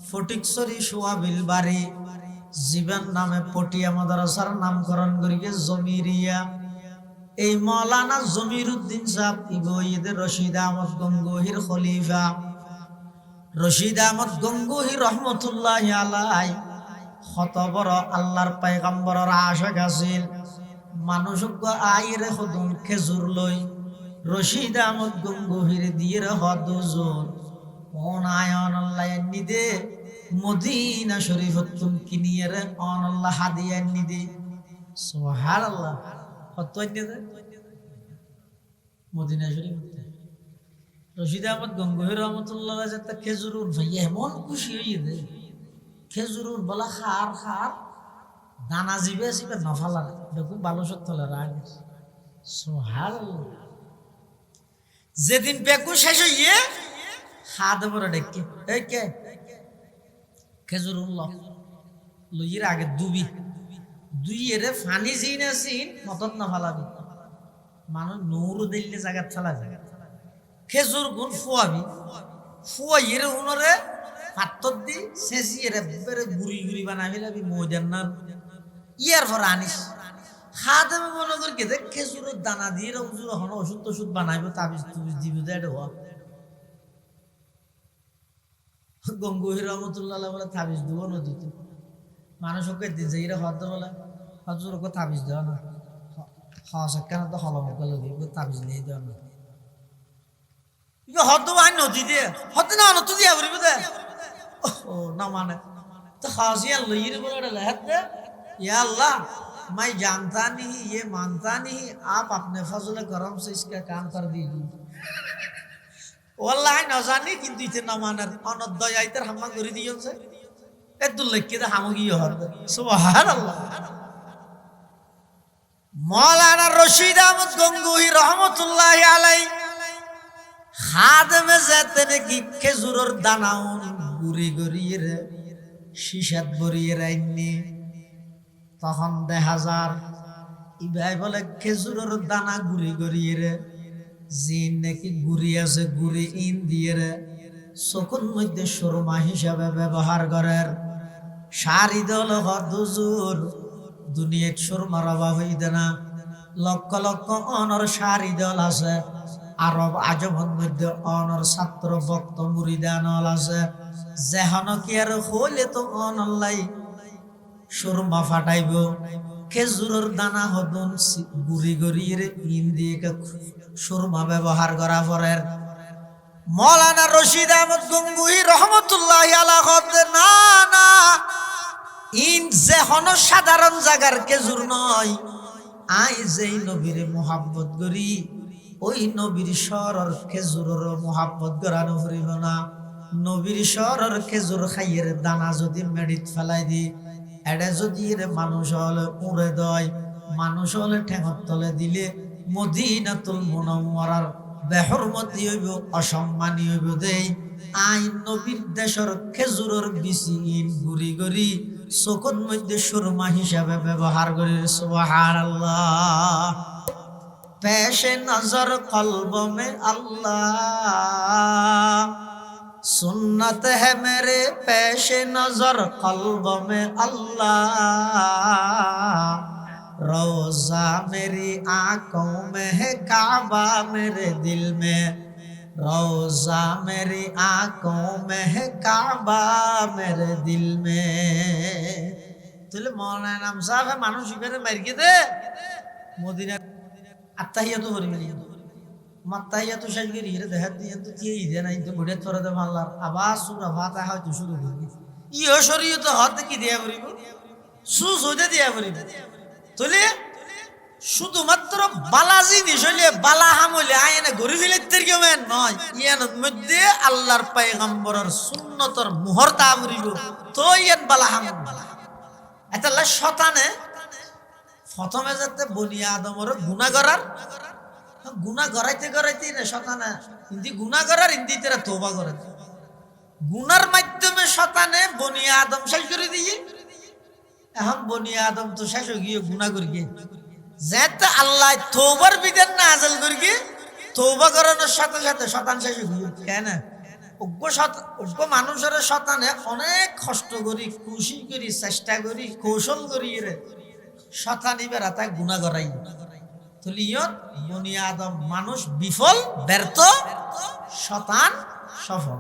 ফটিকছড়ি সোয়াবিল বাড়ি জীবন নামে পটিয়া মাদ্রাসার নামকরণ করিয়ে জমিরিয়া এই মাওলানা জমির উদ্দিন সাহেব ইবইদে রশিদ আহমদ গঙ্গুহির খলিফা রশিদ আহমদ গঙ্গুহি রহমতুল্লাহি আলাই কত বড় আল্লাহর পয়গম্বরের আশিক আছিল মানুষক আইরে খুদুন খেজুর লই রশিদ আহমদ গঙ্গুহির দিয়ে হদুজুর কোন আয়ন আল্লাহ নিদে মদিনা শরীফ তুম কিনিয়ে রে অন আল্লাহ হাদিয়া নিদে সুবহানাল্লাহ কত নিদে মদিনা শরীফ রশিদ আহমদ গঙ্গুহি রহমাতুল্লাহ যাতে খেজুরুর ভাই এমন খুশি হইয়ে দে খেজুরুর বলা খার খার দানা জিবে আসিবে নফালা দেখুন ভালো সত্যলা রাগ সুবহানাল্লাহ যেদিন বেকু শেষ হইয়ে হাত বড় ডেকে এই কে খেজুরুল্লাহ লইয়ের আগে দুবি দুইয়ের ফানি জিন আসিন মতত না ফালাবি মানুষ নৌরু দিল্লি জায়গা ছালা যায় খেজুর গুণ ফুয়াবি ফুয়াইয়ের উনরে পাত্তর দি শেষিয়ে বেড়ে গুড়ি গুড়ি বানাবি লাবি ময়দান না ইয়ার পর আনিস খাতে মনে করি কে দেখ খেজুরের দানা দিয়ে হুজুর হন ওষুধ টষুধ বানাইব তাবিজ তুবিজ দিব দেয় হওয়া গঙ্গুহি রহমতুল্লাহ বলে তাবিজ দিব নদীতে মানুষকে দিছে এরা হদ বলে হজুর ওকে তাবিজ দেওয়া না কেন তো হলমকে লগে তাবিজ নিয়ে দেওয়া না হদ আইন নদী দিয়ে হদ না নতুন দিয়া বলিব দে ও না মানে তো হাজিয়া লইরে বলে লেহাত দে या अल्लाह मैं जानता नहीं ये मानता नहीं आप अपने फजल करम से इसका काम कर दीजिए ওয়াল্লাহি না জানি কিন্তু ইতে না মানার অনদ্দয় আইতার হাম্মা করে দিয়েছে এদুল লেখকে দে হামগিয়ে হবে সুবহানাল্লাহ মাওলানা রশিদ আহমদ গঙ্গুহি রহমাতুল্লাহি আলাইহি খাদেমে যেতে নাকি খেজুরের দানাও গুড়ি গড়িয়ে রে শিশাত ভরিয়ে রাইনি তখন দেখা যার ইবাই বলে খেজুরের দানা গুড়ি গড়িয়ে রে জিন নাকি গুড়ি আছে গুড়ি ইন দিয়ে রে চকুর মধ্যে সুরমা হিসাবে ব্যবহার করেন শাড়ি দল হদুজুর দুনিয়ার সুরমার অভাব হইতে না লক্ষ লক্ষ অনর শাড়ি দল আছে আরব আজমের মধ্যে অনর ছাত্র ভক্ত মুরিদান আছে যেহন কি আর হইলে তো অনলাই সুরমা ফাটাইব খেজুরের দানা হদন গুড়ি গড়িয়ে ইন দিয়ে সুরমা ব্যবহার করা পরের মৌলানা রশিদ আহমদ গঙ্গুহি রহমতুল্লাহি আলাইহি না না ইন যেহন সাধারণ জাগার খেজুর নয় আই যেই নবীর মোহাব্বত করি ওই নবীর শরর খেজুরের মোহাব্বত করানো ফুরিব না নবীর শরর খেজুর খাইয়ের দানা যদি মেডিত ফেলাই দি এটা যদি মানুষ হলে উড়ে দেয় মানুষ হলে ঠেঙর তলে দিলে মদিনাতুল মুনাওয়ারার বেহরমতি হইব অসম্মানী হইব দেই আইন নবীর দেশের খেজুরের বিচি ইন গুড়ি গড়ি চকুর মধ্যে সুরমা হিসাবে ব্যবহার করি সুবহানাল্লাহ পেশে নজর কলব মে আল্লাহ सुन्नत है मेरे पेशे नजर कल्ब में अल्लाह रोजा मेरी आंखों में है काबा मेरे दिल में रोजा मेरी आंखों में है काबा मेरे दिल में तुले मौलाना नाम साहब है मानुष इबरे मर गए थे मदीना अत्तहियातु करी মাত্তাইয়া তো শেষ করি রে দেখাত দিয়ে তো দিয়েই দেয় না কিন্তু ঘুরে তোরা দে মাল্লার আবার সুরা ফাতা হয়তো শুরু করবি ইও শরীয়ত হাতে কি দেয়া পড়িব সুস হইতে দেয়া পড়িব তাহলে শুধুমাত্র বালাজি নিশলে বালা হামলে আয়না ঘুরে ফেলতে কেমন নয় ইয়ার মধ্যে আল্লাহর পয়গম্বরের সুন্নতর মুহূর্ত পড়িব তো ইয়ান বালা হাম এতলা শয়তানে প্রথমে যাতে বনি আদমর গুনাহ করার গুনাহ গড়াইতে গড়াইতে না শয়তানে হিন্দি গুনাহ করার হিন্দিতে তওবা করে গুনার মাধ্যমে শয়তানে বনি আদম শেষ করে দিয়ে এখন বনি আদম তো শেষ হয়ে গিয়ে গুনাহ করে গিয়ে যেতে আল্লাহ তওবার বিধান নাযিল করে গিয়ে তওবা করানোর সাথে সাথে শয়তান শেষ হয়ে গিয়ে কেন উগ্র মানুষের শয়তানে অনেক কষ্ট করি খুশি করি চেষ্টা করি কৌশল করি রে শয়তানি বেরাতা গুনাহ করাই তুলিয়ত বনি আদম মানুষ বিফল ব্যর্থ শয়তান সফল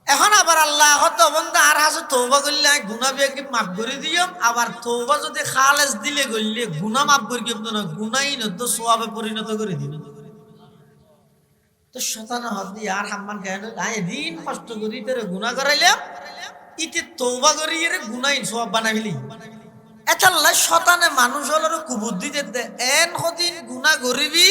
এখন আবার আল্লাহ হয়তো বন্ধা আর হাসে তওবা করলে গুনাহ বিকে মাফ করে দিও আবার তওবা যদি খালেস দিলে গইলে গুনাহ মাফ করে দিব না গুনাহই ন তো সওয়াবে পরিণত করে দিন তো শয়তান হদি আর হাম্মান কেন আই দিন কষ্ট করি তোরে গুনাহ করাইলাম ইতি তওবা করি এর গুনাহই সওয়াব বানাইলি এতাল্লাহ শয়তানে মানুষ হলোর কুবুদ্ধি দিতে এন হদিন গুনাহ করিবি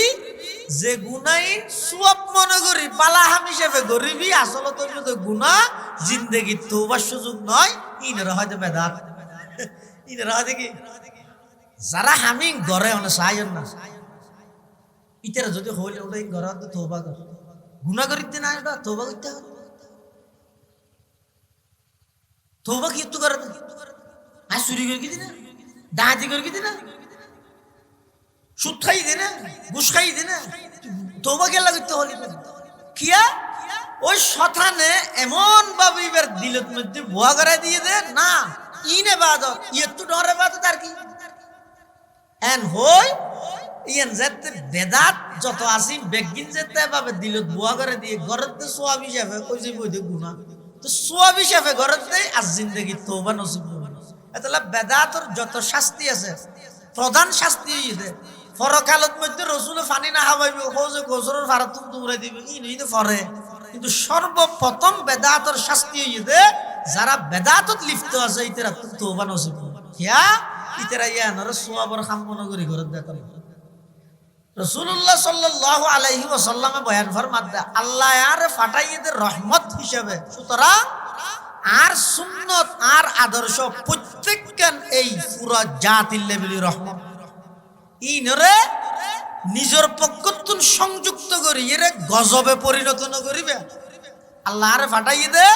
যে গুনাই সওয়াব মনে করি পালা হাম হিসেবে করিবি আসলে তো গুনাহ জিন্দেগি তওবার সুযোগ নয় ইনরা হয়তো বেদাত ইনরা হয়তো কি যারা হামি ঘরে অনে চাইন না ইতারা যদি হইলে ওই ঘরে তওবা কর গুনাহ করিতে না এটা তওবা করতে হবে তওবা কি তো করে আজ চুরি করে কি দিনা ডাহাতি করে কি দিনা সুদ খাই দিনা ঘুষ খাই দিনা তওবা কেলা করতে হলি কিয়া ওই শয়তানে এমন ভাবে এবার দিলের মধ্যে ভুয়া করে দিয়ে দে না ইনে বাদত ইয়তু ডরে বাদত আর কি এন হই ইয়ান যেতে বেদাত যত আসি বেগিন যেতে ভাবে দিলত ভুয়া করে দিয়ে ঘরতে সওয়াব হিসাবে কই যে বই দে গুনাহ তো সওয়াব হিসাবে ঘরতে আজ জিন্দেগি তওবা নসিব এতলা বেদাতর যত শাস্তি আছে প্রধান শাস্তি হইছে পরকালত মধ্যে রাসূল পানি না খাওয়াইবে ওজে গোসরের ফারাত তোমরা দিবে ই নইতে পরে কিন্তু সর্বপ্রথম বেদাতর শাস্তি হইছে যারা বেদাতত লিপ্ত আছে ইতরা তওবা নসিব কিয়া ইতারা ইয়ানর সোয়াবর খামমন করি ঘর দেখো রাসূলুল্লাহ সাল্লাল্লাহু আলাইহি ওয়াসাল্লামে বয়ান ফরমাতে আল্লাহ আর ফাটাইয়েদের রহমত হিসেবে সুতরাং আর সুন্নত আর আদর্শ প্রত্যেকখান এই পুরা জাতির লেভেলি রহমত ইনরে নিজের পক্ষতুন সংযুক্ত করি এর গজবে পরিণত ন করিবে আল্লাহ আর ফাটাইয়ে দে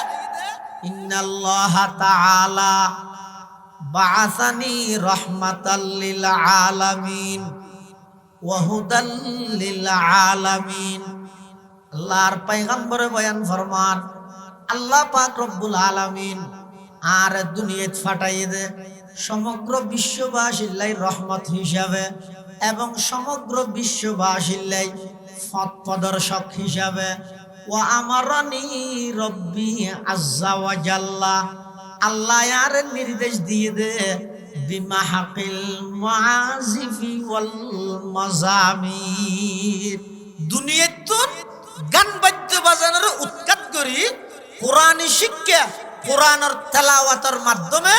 ইন্নাল্লাহ তাআলা বাআসানি রাহমাতাল লিল আলামিন ওয়া হুদাল লিল আলামিন আল্লাহর পয়গম্বরে বয়ান ফরমান আল্লাহ পাক রব্বুল আলামিন আর দুনিয়াত ফাটাইয়ে দে সমগ্র বিশ্ববাসীর লাই রহমত হিসাবে এবং সমগ্র বিশ্ববাসীর লাই পথ প্রদর্শক হিসাবে ওয়া আমারানি রব্বি আজ্জা ওয়া জাল্লা আল্লাহ আর নির্দেশ দিয়ে দে বিমাহাকিল মুআজিফি ওয়াল মাজামির দুনিয়াতুন গান বাদ্য বাজানোর উৎখাত করি কোরআনী শিক্ষা কোরআনের তেলাওয়াতের মাধ্যমে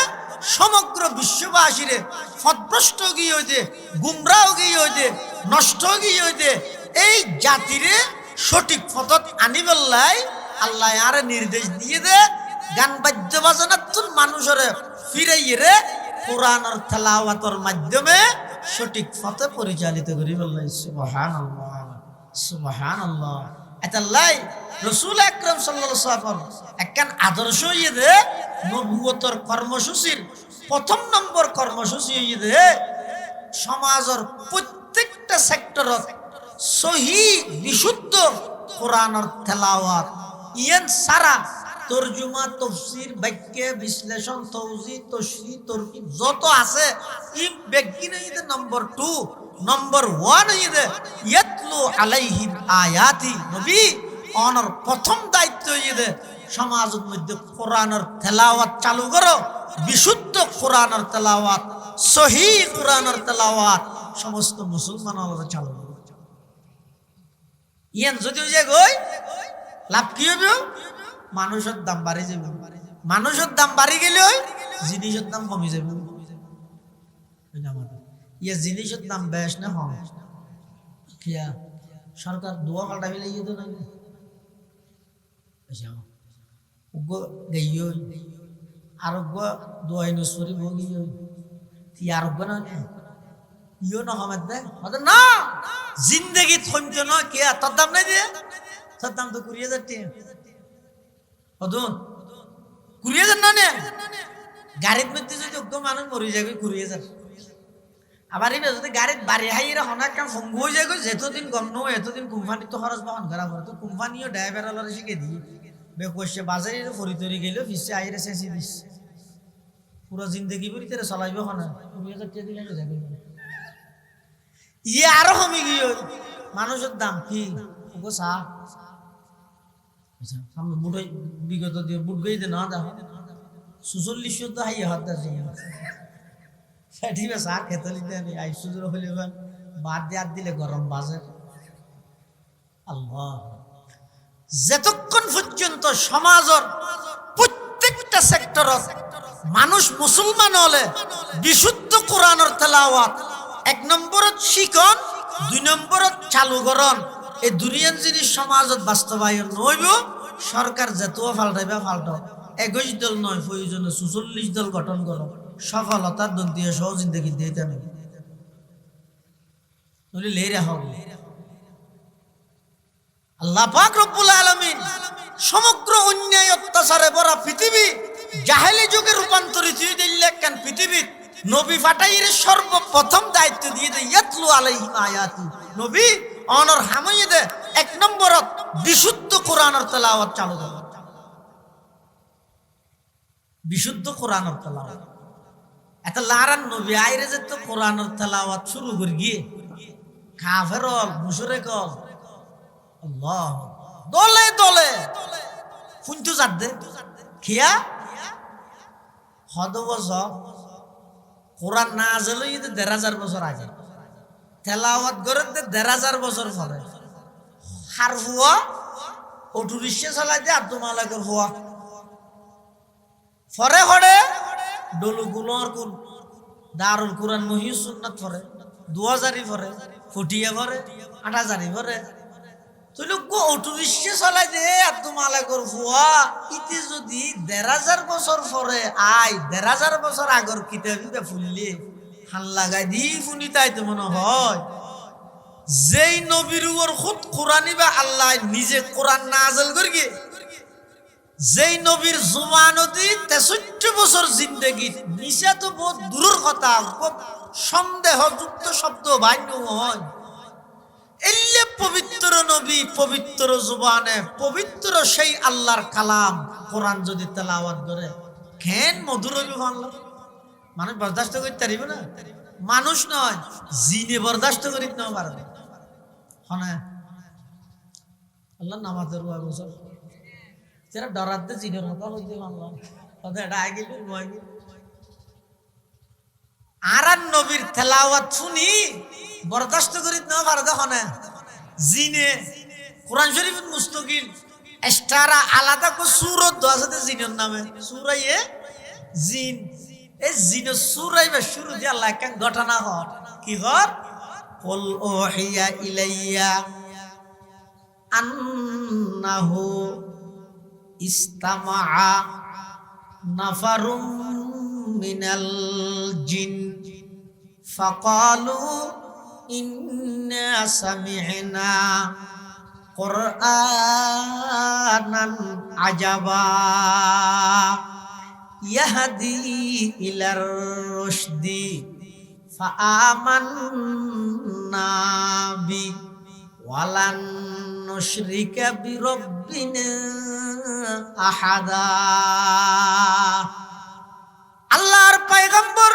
সমগ্র বিশ্ববাসীরে পথভ্রষ্ট গিয়ে হইতে গুমরাহ গিয়ে হইতে নষ্ট গিয়ে হইতে এই জাতিরে সঠিক পথত আনিবেল্লাই আল্লাহ আর নির্দেশ দিয়ে দে গান বাদ্য বাজানোর মানুষের ফিরাইয়ে রে কোরআনের তেলাওয়াতের মাধ্যমে সঠিক পথে পরিচালিত করি বললাই সুবহানাল্লাহ সুবহানাল্লাহ এতাল্লাই রাসূল আকরাম সাল্লাল্লাহু আলাইহি ওয়াসাল্লাম একখান আদর্শ হইয়ে দে নবুয়তর কর্মসূচির প্রথম নম্বর কর্মসূচি হইয়ে দে সমাজের প্রত্যেকটা সেক্টরত সহি বিশুদ্ধ কোরআনের তেলাওয়াত ইয়ান সারা তরজুমা তাফসীর বাক্য বিশ্লেষণ তাওজীহ তাশরীহ তরকিব যত আছে ই বেগিনে ইদে নম্বর 2 নম্বর 1 ইদে ইয়াতলু আলাইহিম আয়াতি নবী অনর প্রথম দায়িত্ব ইদে সমাজের মধ্যে কোরআনের তেলাওয়াত চালু করো বিশুদ্ধ কোরআনের তেলাওয়াত সহি কোরআনের তেলাওয়াত সমস্ত মুসলমানরা চালু করো ইয়ান যদি যে গই লাভ কি হবে মানুষের দাম বাড়ি যাবে মানুষের দাম বাড়ি গেলে জিনিসের দাম কমে যাবে ইয়ে জিনিসের দাম বেশ না হম কিয়া সরকার দোয়া পাল্টা ফেলে ইয়ে তো নাই গইয় আরোগ্য দোয়াই নসরি ভোগিয় তি আরোগ্য না ইয়ে না হমের দে না জিন্দগি থমতে না কিয়া তোর দাম নাই দিয়ে তোর দাম তো 20,000 টাকা অদন 20,000 না নে গাড়ির মধ্যে যদি অজ্ঞ মানুষ মরে যাবে 20,000 আবার এই যদি গাড়ির বাড়ি হাইরা হনা কাম ফঙ্গু হয়ে যাবে যেতদিন গম নয় এতদিন কোম্পানি তো খরচ বহন করা পড়ে তো কোম্পানিও ড্রাইভার আলাদা শিখে দিয়ে বেকসে বাজারে ফরি তরি গেল ফিসে আইরে শেষে দিস পুরো জিন্দগি ভরি তেরে চলাইব হনা 20,000 টাকা দিলে যাবে ইয়ে আরো কমে গিয়ে মানুষের দাম কি ওগো চা সামনে বুট বিগত দিয়ে বুট গইতে না দেখো 46 তো হাইয়া হাত দাস সেটিবে চা খেতে লিতে আমি আইসুজুর হইলে বাদ দিয়ে দিলে গরম বাজে আল্লাহ যতক্ষণ পর্যন্ত সমাজের প্রত্যেকটা সেক্টরত মানুষ মুসলমান হলে বিশুদ্ধ কোরআনের তেলাওয়াত 1 নম্বরত শিখন 2 নম্বরত চালু করন এই দুনিয়ার জিনিস সমাজত বাস্তবায়ন নইব সরকার যেতও ফাল্টাইবা ফাল্টাও 21 দল নয় প্রয়োজনে 44 দল গঠন করো সফলতার দন্তীয় সহ জিন্দগি দিতে নেই নইলে লেরা হবে আল্লাহ পাক রব্বুল আলামিন সমগ্র অন্যায় অত্যাচারে ভরা পৃথিবী জাহেলি যুগে রূপান্তরিত হয়ে দিলে কেন পৃথিবী নবী ফাটাইয়ের সর্বপ্রথম দায়িত্ব দিয়ে দেয় ইয়াতলু আলাইহিম আয়াতি নবী অনর হামাইয়ে দে 1 নম্বরত বিশুদ্ধ কোরআনের তেলাওয়াত চালু করো বিশুদ্ধ কোরআনের তেলাওয়াত এত লারান নবী আইরে যে তো কোরআনের তেলাওয়াত শুরু করে গিয়ে কাফের মুশরিক আল্লাহ দলে দলে ফুঞ্জু যাদে খিয়া হদবজ কোরআন নাযিল হইতে 1,500 বছর আগে তেলাওয়াত করে 1,500 বছর পরে হার হুয়া অটো রিকশা চালাই দিয়ে আব্দুল মালিকের হুয়া পরে হড়ে ডলুগুলোর কোন দারুল কুরআন মহিউস সুন্নাত পড়ে 2000ই পড়ে ফুটিয়ে পড়ে 8000ই পড়ে তুই লোক অটো রিক্সা চালাই দে আর তোমালে কর ফুয়া ইতি যদি 1500 বছর পরে আয় 1500 বছর আগর কিতাবিটা ফুললে হান লাগাই দি ফুনি তাই তো মনে হয় যেই নবীর উপর খুদ কোরআনই বা আল্লাহ নিজে কোরআন নাযিল করিয়ে যেই নবীর জুবানতি 63 বছর জিন্দেগি নিশা তো বহুত দূরের কথা খুব সন্দেহযুক্ত শব্দ বান্য হয় এলে পবিত্র নবী পবিত্র জুবানে পবিত্র সেই আল্লাহর কালাম কোরআন যদি তেলাওয়াত করে কেন মধুর হইবে বাংলা মানুষ বরদাস্ত করতে পারিব না মানুষ নয় জিনে বরদাস্ত করিতে না পারবে হ্যাঁ আল্লাহ নামাজের বছর যারা ডরাতে জিনের কথা হইতে বাংলা কথা এটা আগে আর নবীর তেলাওয়াত শুনি বরদাস্ত করিতে না পারে দেখো না জিনে কোরআন শরীফ মুস্তাকিল এক্সট্রা আলাদা কো সূরত আছে জিনের নামে সূরায়ে জিন এই জিন সূরাইবা শুরু দিয়ে আল্লাহ একটা ঘটনা হয় কি হয় কুল ওহিয়া ইলাইয়া আন্নাহু ইস্তামাআ নাফারুম মিনাল জিন ফাকালু ইন্না সামি'না কুরআনান আজাবা ইয়াহদি ইলার রুশদি ফাআমান্না বি ওয়ালান নুশরিকা বিরাব্বিনা আহাদা আল্লাহর পয়গম্বর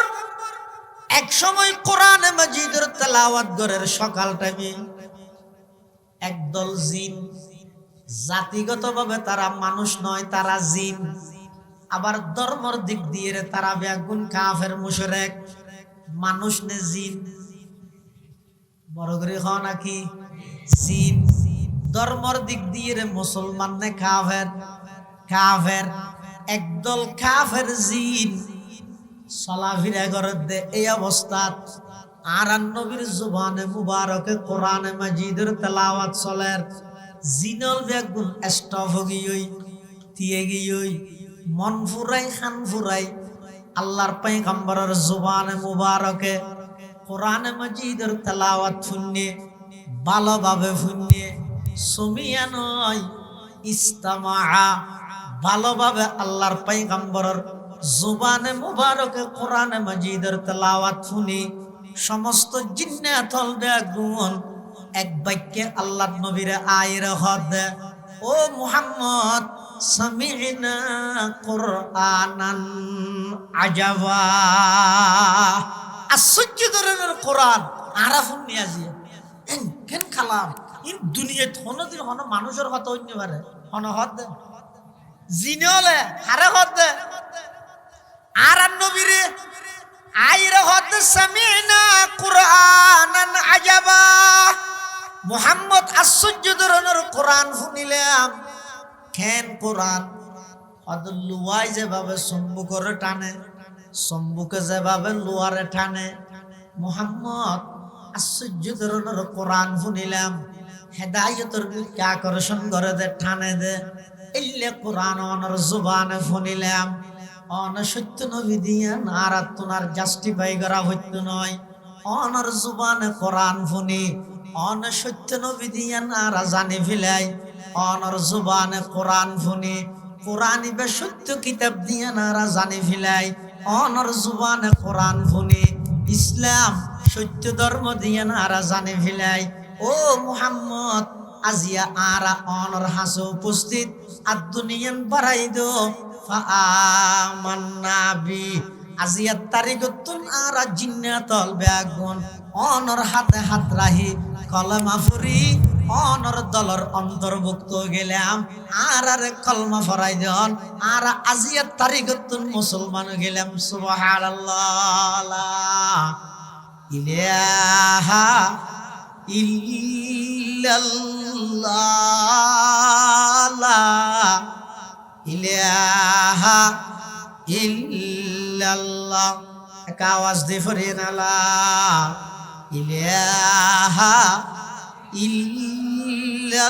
এক সময় কোরআন মাজিদের তেলাওয়াত করার সকাল টাইমে একদল জিন জাতিগতভাবে তারা মানুষ নয় তারা জিন আবার ধর্মের দিক দিয়ে তারা বেগুন কাফের মুশরিক মানুষ নে জিন বড় করে হয় নাকি জিন ধর্মের দিক দিয়ে মুসলমান নে কাফের কাফের একদল কাফের জিন চলাফিরা করে দে এই অবস্থাত আর নবীর জুবানে মুবারকে কোরআনে মাজিদের তেলাওয়াত চলের জিনল বেগুন স্টপ গিয়ই দিয়ে গিয়ই মন ফুরাই খান ফুরাই আল্লাহর পয়গম্বরের জুবানে মুবারকে কোরআনে মাজিদের তেলাওয়াত শুনে ভালোভাবে শুনে সুমিয়া নয় ইস্তামাআ ভালোভাবে আল্লাহর পয়গম্বরের জুবানে মুবারকে কোরআনে মাজিদের তেলাওয়াত শুনি সমস্ত জিন্নাতুল বেগুন এক বাক্যে আল্লাহর নবীর আয়ের হদ ও মুহাম্মদ সামি'না কুরআনান আজাবা আশ্চর্য ধরনের কোরআন আরাফুন নিয়াজিয়া কেন কালাম ইন দুনিয়াত হনদিন হন মানুষের কথা হইতে পারে হন হদ জিনলে হারে হদ আর নবীরে আইরে হদ সামি'না কুরআনান আজাবা মুহাম্মদ আশ্চর্য ধরনের কোরআন শুনিলাম কেন কোরআন হদ লুয়াই যেভাবে সম্মুখরে টানে সম্মুখে যেভাবে লুয়ারে টানে মুহাম্মদ আশ্চর্য ধরনের কোরআন শুনিলাম হেদায়েতের দিকে আকর্ষণ করে দে টানে দে এলে কোরআন অনর জুবানে শুনিলাম অন সত্য নবী দিয়া নারাত তোনার জাস্টিফাই করা হইতো নয় অনর জুবানে কোরআন শুনি অন সত্য নবী দিয়া নারা জানি ফিলাই অনর জুবানে কোরআন শুনি কোরআন ইবে সত্য কিতাব দিয়া নারা জানি ফিলাই অনর জুবানে কোরআন শুনি ইসলাম সত্য ধর্ম দিয়া নারা জানি ফিলাই ও মুহাম্মদ আজিয়া আরা অনর হাসো উপস্থিত আর দুনিয়ান বাড়াই দো ফাআমান্নাবি আজিয়া তারিগতুন আরা জিন্নাতুল বেগুন অনর হাতে হাত রাহি কলমা ফুরি অনর দলর অন্তর্ভুক্ত গেলাম আর কলমা ফরাই দেন আর আজিয়া তারিগতুন মুসলমান গেলাম সুবহানাল্লাহ ইলাহা ইল্লাল্লাহ ইলাহা ইল্লাল্লাহ আওয়াজ দিয়ে পড়েন লা ইলাহা ইল্লাল্লাহ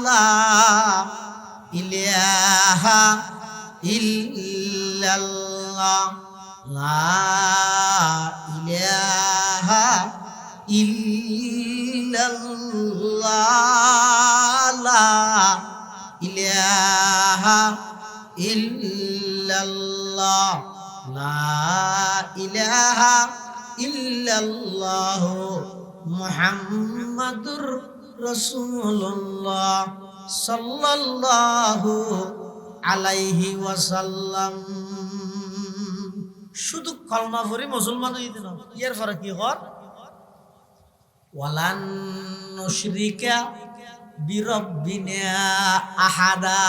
লা ইলাহা ইল্লাল্লাহ লা ইলাহা ইল্লাল্লাহ লা ইলাহা ইল্লাল্লাহ লা ইলাহা ইল্লাল্লাহ মুহাম্মাদুর রাসূলুল্লাহ সাল্লাল্লাহু আলাইহি ওয়াসাল্লাম। শুধু কলমা পড়ি মুসলমান হইতে না, এর পরে কি কর ওয়ালান নুশরিকা বিরব্বিনা আহাদা।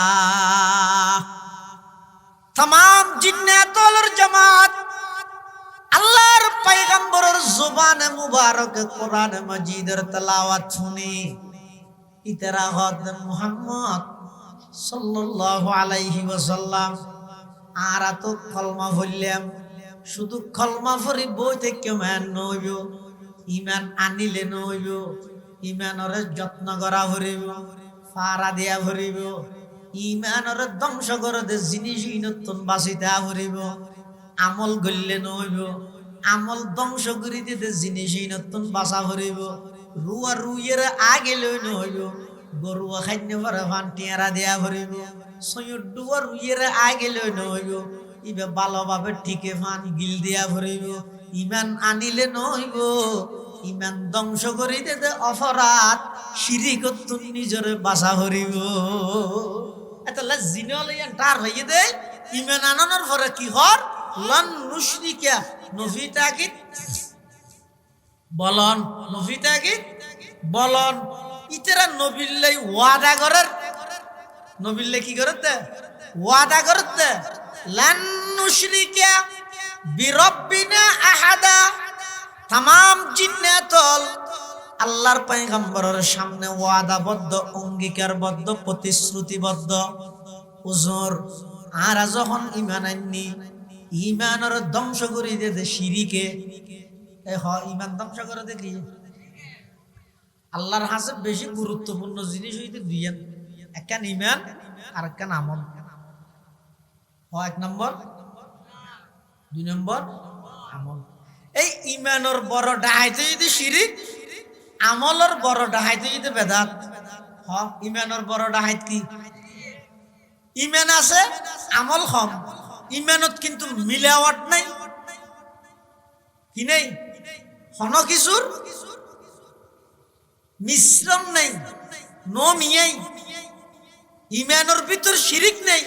तमाम জিন্নাতুল জামাত আল্লাহর পয়গম্বরের জবানে মুবারক কোরআন মাজিদের তেলাওয়াত শুনি ইতরা হদ মুহাম্মদ সাল্লাল্লাহু আলাইহি ওয়াসাল্লাম আর তো কলমা পড়লাম, শুধু কলমা পড়ি বই থেকে মান নইব, ইমান আনিলে নইব, ইমানরে যত্ন করা ভরিব, ফারা দিয়া ভরিব, ইমানর ধ্বংস করে দে জিনিস নতুন বাঁচিতে ভরিব, আমল গড়লে নইব, আমল ধ্বংস করে দিতে জিনিস নতুন বাঁচা ভরিব, রুয়া রুইয়ের আগে লই নইব, গরুয়া খাদ্য ভরে ফান টিয়ারা দেয়া ভরিব, সৈয়দ ডুয়া রুইয়ের আগে লই নইব, ইবে ভালোভাবে ঠিকে ফান গিল দিয়া ভরিব, ইমান আনিলে নইব, ইমান ধ্বংস করে দিতে অপরাধ শিরিক নিজের বাঁচা ভরিব। এতলা জিনা লইয়া তার হইয়ে দে ইমান আনানোর পরে কি হর লন নুশরিকা নফি তাকিদ বলন, নফি তাকিদ বলন ইতরা নবিল্লাই ওয়াদা করার, নবিল্লাই কি করতে ওয়াদা করতে লন নুশরিকা বিরব্বিনা আহাদা। तमाम জিন্নাতুল আল্লাহর পয়গম্বরের সামনে ওয়াদাবদ্ধ, অঙ্গীকারবদ্ধ, প্রতিশ্রুতিবদ্ধ হুজুর আর যখন ঈমান আননি ঈমানের ধ্বংস করে দিতে শিরিকে ঈমান ধ্বংস করে দেখি আল্লাহর কাছে বেশি গুরুত্বপূর্ণ জিনিস হইতে দুইয়েন, একখান ঈমান আর একখান আমল। এক নম্বর, দুই নম্বর আমল। এই ঈমানের বড় ডাহাইতে যদি শিরিক, আমলের বড় ডাহাইতে যদি বেদাত। ঈমানের বড় ডাহাইত কি? ঈমান আছে আমল কম, ঈমানত কিন্তু মিলাওয়াট নাই, কি নেই কোন কিছুর মিশ্রণ নেই, নো মিয়াই। ঈমানের ভিতর শিরিক নেই,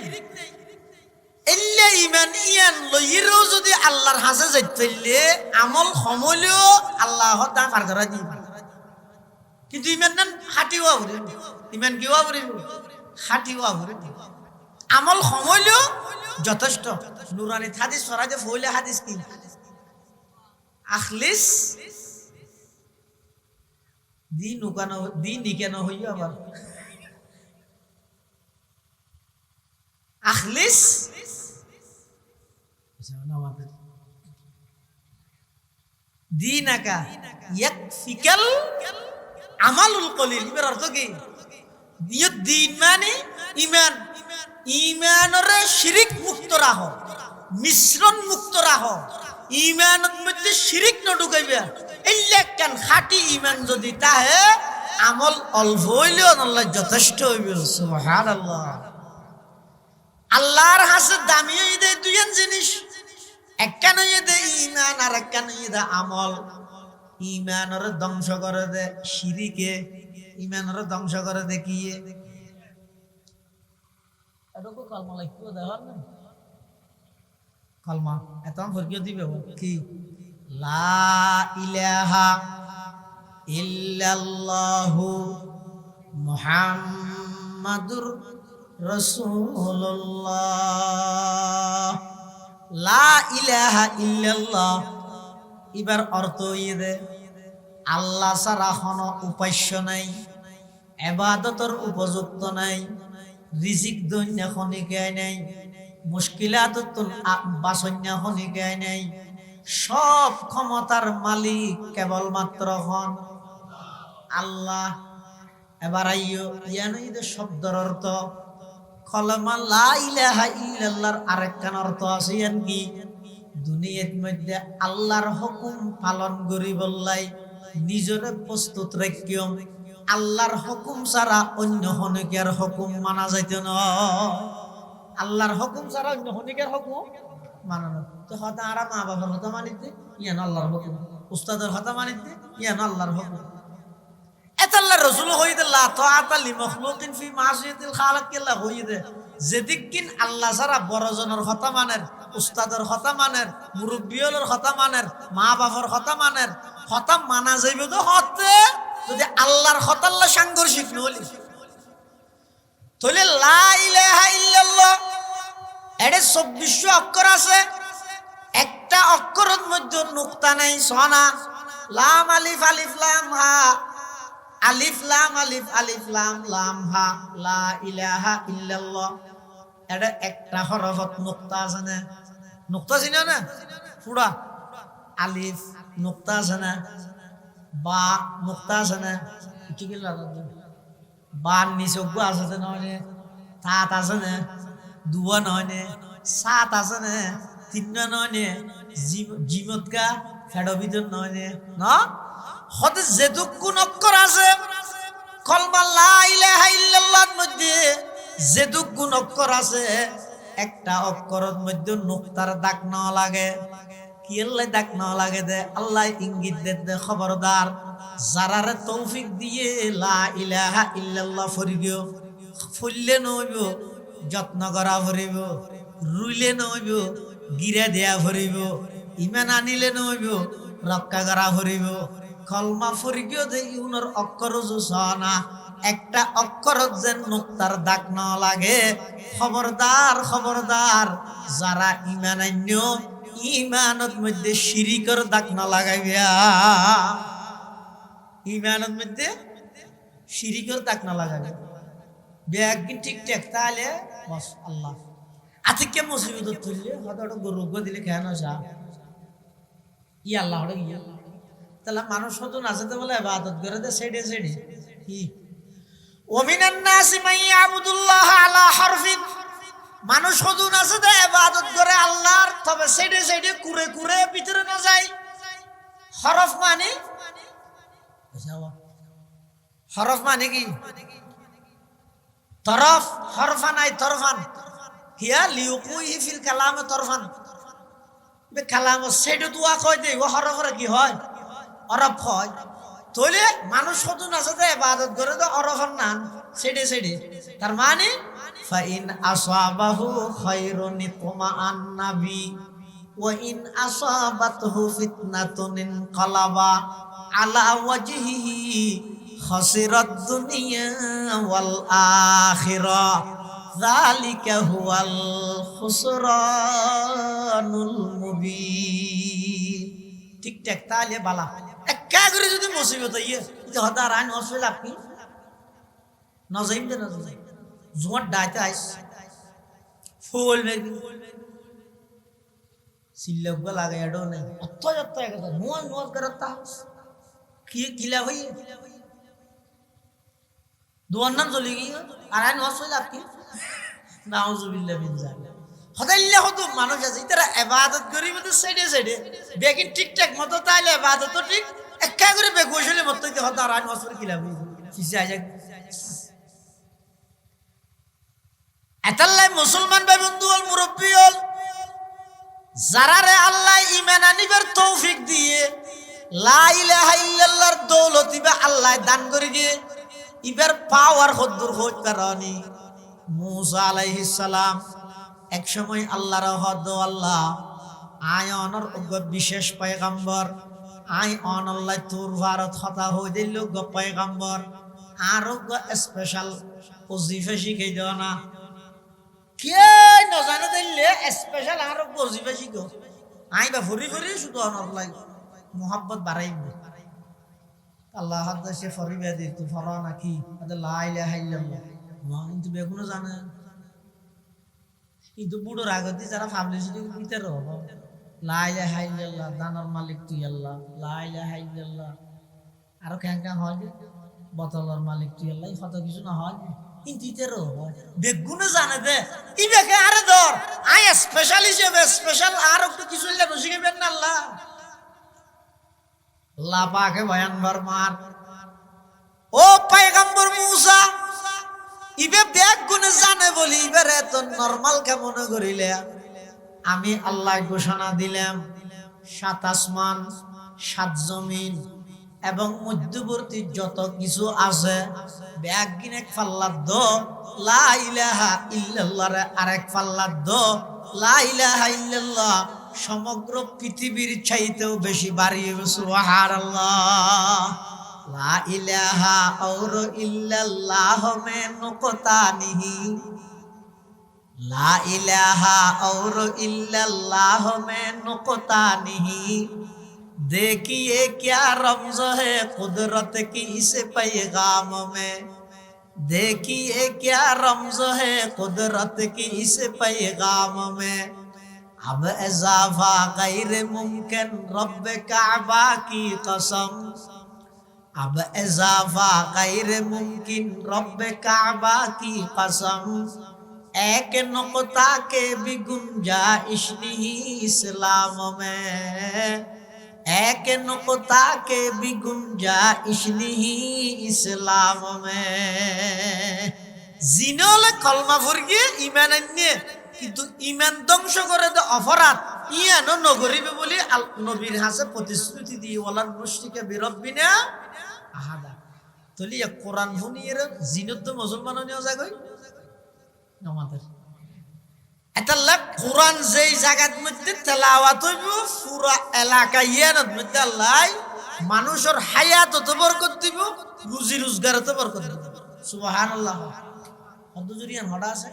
এল্লা ঈমান ইয়ান লইরেও যদি আল্লাহর হাসে যাইতে আমল সমলেও আল্লাহ তা পার করা দিব, কিন্তু ঈমান নান খাটি হওয়া ভরে, ঈমান কি হওয়া ভরে খাটি হওয়া ভরে, আমল সমলেও যথেষ্ট। নুরানি হাদিস সরাই যে ফইলে হাদিস কি আখলিস দিন উকানো দিন নিকেনো হইয়া আবার আখলিস দীনাকা ইয়াকফিকাল আমালুল কলিল। এর অর্থ কি? দিন মানে ঈমান, ঈমানের শিরিক মুক্ত রাহ, মিশ্রণ মুক্ত রাহ, ঈমানের মধ্যে শিরিক ন ঢুকাইবা। এল্লা কেন খাঁটি ঈমান যদি তাহে আমল অল্প হইলেও আল্লাহ যথেষ্ট হইবে। সুবহানাল্লাহ। আল্লাহর হাসে দামি দে দুইজন জিনিস, একখান দে ঈমান আর একখান দে আমল। ঈমানের ধ্বংস করে দে শিরিকে, ঈমানের ধ্বংস করে দে কি এটুকু কলমা লাগতো দেওয়ার না, কলমা এত ফরকিও দিবে কি লা ইলাহা ইল্লাল্লাহু মুহাম্মাদুর রাসূলুল্লাহ। লা ইলাহা ইল্লাল্লাহ এবার অর্থ দে আল্লাহ ছাড়া কোনো উপাস্য নাই, ইবাদতের উপযুক্ত নাই, রিজিক দৈন্য খনিকায় নাই, মুশকিলাতুন বাসন্যা হনি গায় নাই। সব ক্ষমতার মালিক কেবলমাত্র হন আল্লাহ। এবার আইয়ো ইয়ানই যে শব্দের অর্থ কলমা লা ইলাহা ইল্লাল্লাহর আরেকখান অর্থ আছে ইয়ান কি দুনিয়ার মধ্যে আল্লাহর হুকুম পালন করি বললাই নিজরে প্রস্তুত রাখিও। আল্লাহর হুকুম ছাড়া অন্য হনিকের হুকুম মানা যাইত না। আল্লাহর হুকুম ছাড়া অন্য হনিকের হুকুম মানা না। তো হতা আর মা বাবার হতা মানিতে ইয়ান আল্লাহর হুকুম, উস্তাদের হতা মানিতে ইয়ান আল্লাহর হুকুম। এতাল্লাহ রাসূল হইতে লা তাআতা লি মাখলুকিন ফি মাসিয়াতিল খালিক কেল্লা হইতে যেদিকিন আল্লাহ ছাড়া বড়জনের হতা মানের, উস্তাদের হতা মানের, মুরব্বিয়লের হতা মানের, মা বাবার হতা মানের, হতা মানা যাইবে তো হতে যদি আল্লাহর হতাল্লাহ সাংঘর্ষিক নলি তাহলে লা ইলাহা ইল্লাল্লাহ এর ২৪০০ অক্ষর আছে। একটা অক্ষরের মধ্যে নুকতা নাই, সনা লাম আলিফ আলিফ লাম হা আলিফ লাম আলিফ আলিফ লাম লাম হা লা ইলাহা ইল্লাল্লাহ। এটা একটা হরফত নুকতা আছে না? নুকতা চিনো না? পুরা আলিফ নুকতা আছে না? বা নুকতা আছে না? কি বার নিচে আছে নয়, তাঁত আছে না? দুয়া নয়, সাত আছে না? তিন নয়, জিমতকা ফেড ভিতর নয় না হতে যেটুকু অক্ষর আছে কলমা লা ইলাহা ইল্লাল্লাহর মধ্যে যেটুকু অক্ষর আছে একটা অক্ষরের মধ্যে নুকতার দাগ না লাগে। কি আল্লাহ দাগ না লাগে দে আল্লাহ ইঙ্গিত দে খবরদার যারারে তৌফিক দিয়ে লা ইলাহা ইল্লাল্লাহ ফরিগিও ফুললে নইব, যত্ন করা ভরিব, রুইলে নইব, গিরে দেয়া ভরিব, ইমান আনিলে নইব, রক্ষা করা ভরিব। কলমা ফরিগিও দে ইউনের অক্ষর জুসনা একটা অক্ষরত যেন নুকতার দাগ না লাগে। খবরদার খবরদার যারা ইমান আন্য ইমানত মধ্যে শিরিকর দাগ না লাগাইবা, ইমানত মধ্যে শিরিকর দাগ না লাগাবে। ব্যাগিন ঠিকঠাক তাহলে বস আল্লাহ আতিকে মুসিবত তুললে হয়তো গরু দিলে কেন যা ই আল্লাহ ইয়া তাহলে মানুষ হতো নাচতে বলে ইবাদত করে দে সেডে সেডে কি ওমিনান নাসি মান ইয়াবুদুল্লাহ আলা হারফিন। মানুষ হতো নাচতে ইবাদত করে আল্লাহর, তবে সেডে সেডে কুরে কুরে ভিতরে না যায়। হরফ মানে হরফ মানে কি? তরফ হরফা নাই তরফান হিয়া লিউকুই ফিল কালামে তরফান বে কালাম সেডে দুয়া কই দে ও হরফরে কি হয়? অরফ হয়। তাহলে মানুষ কত নাচতে ইবাদত করে তো অরফার নান সেডে সেডে। তার মানে ফাইন আসাবাহু খায়রুন ইতমাআন্না বি ওয়া ইন আসাবাতহু ফিতনাতুন ইনকালাবা আলা ওয়াজহিহি খাসিরাদ দুনিয়া ওয়াল আখিরাহ যালিকা হুয়াল খুসরানুল মুবিন। ঠিকঠাক তাহলে বালা একা করে যদি মুসিবত ইয়ে হতার আইন অসল আপনি নজাইম দে নজাইম জুয়ার ডাইতে আইস ফুল বেবি সিল্লক লাগাই এডো নেই অত যত একটা নোয়াজ নোয়াজ করতা কি কিলা হই দুয়ার নাম চলে গিয়ে আর আইন অসল আপনি নাউজুবিল্লাহ মিন যালিক। হদাইল্লা হতো মানুষ আছে তারা ইবাদত করি মতো সাইডে সাইডে বেগি ঠিকঠাক মতো তাইলে ইবাদত তো ঠিক একা করে বেগ বসলে মতো কি হতো আর আইন অসল কিলা হই কিসে আইজা এতাল্লাই মুসলমান ভাই বন্ধু হল মুরব্বী হল যারারে আল্লাহ ঈমান আনিবার তৌফিক দিয়ে লা ইলাহা ইল্লাল্লাহর দৌলত ইবা আল্লাহ দান করে দিয়ে ইবার পাওয়ার কদ্দুর হইত পারানি। মুসা আলাইহিস সালাম এক সময় আল্লাহর হদ আল্লাহ আয় অনর বিশেষ পয়গম্বর আই অন আল্লাহ তোর ভারত হতা হই দিল গ পয়গম্বর আর স্পেশাল ওজিফা শিখাই দেও না কে নজানো দিলে স্পেশাল আর ওজিফা শিখো আই বা ফরি ফরি শুধু অনলাই মোহাব্বত বাড়াইব আল্লাহ হাত সে ফরিবা দি তুই ফরা নাকি লা ইলাহা ইল্লাল্লাহ মা কিন্তু বেগুনো জানে কিন্তু বুড়োর আগতে যারা পাবলিসিটি দিতে রব লা ইলাহা ইল্লাল্লাহ দানার মালিক তুই আল্লাহ লা ইলাহা ইল্লাল্লাহ আরো ক্যাং হয় যে বোতলের মালিক তুই আল্লাহ কত কিছু না হয় কিন্তু ইতেরও হয় বেগুনে জানে দে ই বেকে আরে ধর আই স্পেশাল হিসেবে স্পেশাল আর একটু কিছু হইলে শিখাবেন না আল্লাহ আল্লাহ পাকে বয়ান মার ও পয়গম্বর মুসা ইবে ব্যাগ গুনে জানে বলি এবারে এত নরমাল কেমন করিলে আমি আল্লাহ ঘোষণা দিলাম 7 আসমান 7 জমিন এবং মধ্যবর্তী যত কিছু আছে ব্যাগ গিনে এক পাল্লার দো লা ইলাহা ইল্লাল্লাহ আরেক পাল্লার দো লা ইলাহা ইল্লাল্লাহ সমগ্র পৃথিবীর চাইতেও বেশি বাড়িয়ে সুবহানাল্লাহ লা ইলাহা और इल्लल्लाह में नुक्ता नहीं ला इलाहा और इल्लल्लाह में नुक्ता नहीं देखिए क्या रमज है कुदरत की इस पैगाम में देखिए क्या रमज है कुदरत की इस पैगाम में अब इजाफा गैर मुमकिन रब काबा की कसम अब इजाफा गैर मुमकिन रब काबा की कसम एक नुक्ता के भी गुंजाइश नहीं इस्लाम में एक नुक्ता के भी गुंजाइश नहीं इस्लाम में জিনলে কলমা ফুরগিয়ে ইমান আনিয়ে কিন্তু ইমান ধ্বংস করে দে অপরাধ ইয়ানো নগরিবে বলি নবীর হাসে প্রতিশ্রুতি দিয়ে ওয়ালান মুশরিকা বিরব্বিনা আহাদা তলিয়া কোরআন শুনিয়ে জিনত তো মুসলমান নিয়ে যাগই আমাদের এটা লাগ কোরআন যেই জায়গার মধ্যে তেলাওয়াত হইব পুরা এলাকা ইয়ানত মধ্যে আল্লাহ মানুষের হায়াত তো বরকত দিব রুজি রোজগার তো বরকত দিব সুবহানাল্লাহ কত জুরিয়ান হড়া আছে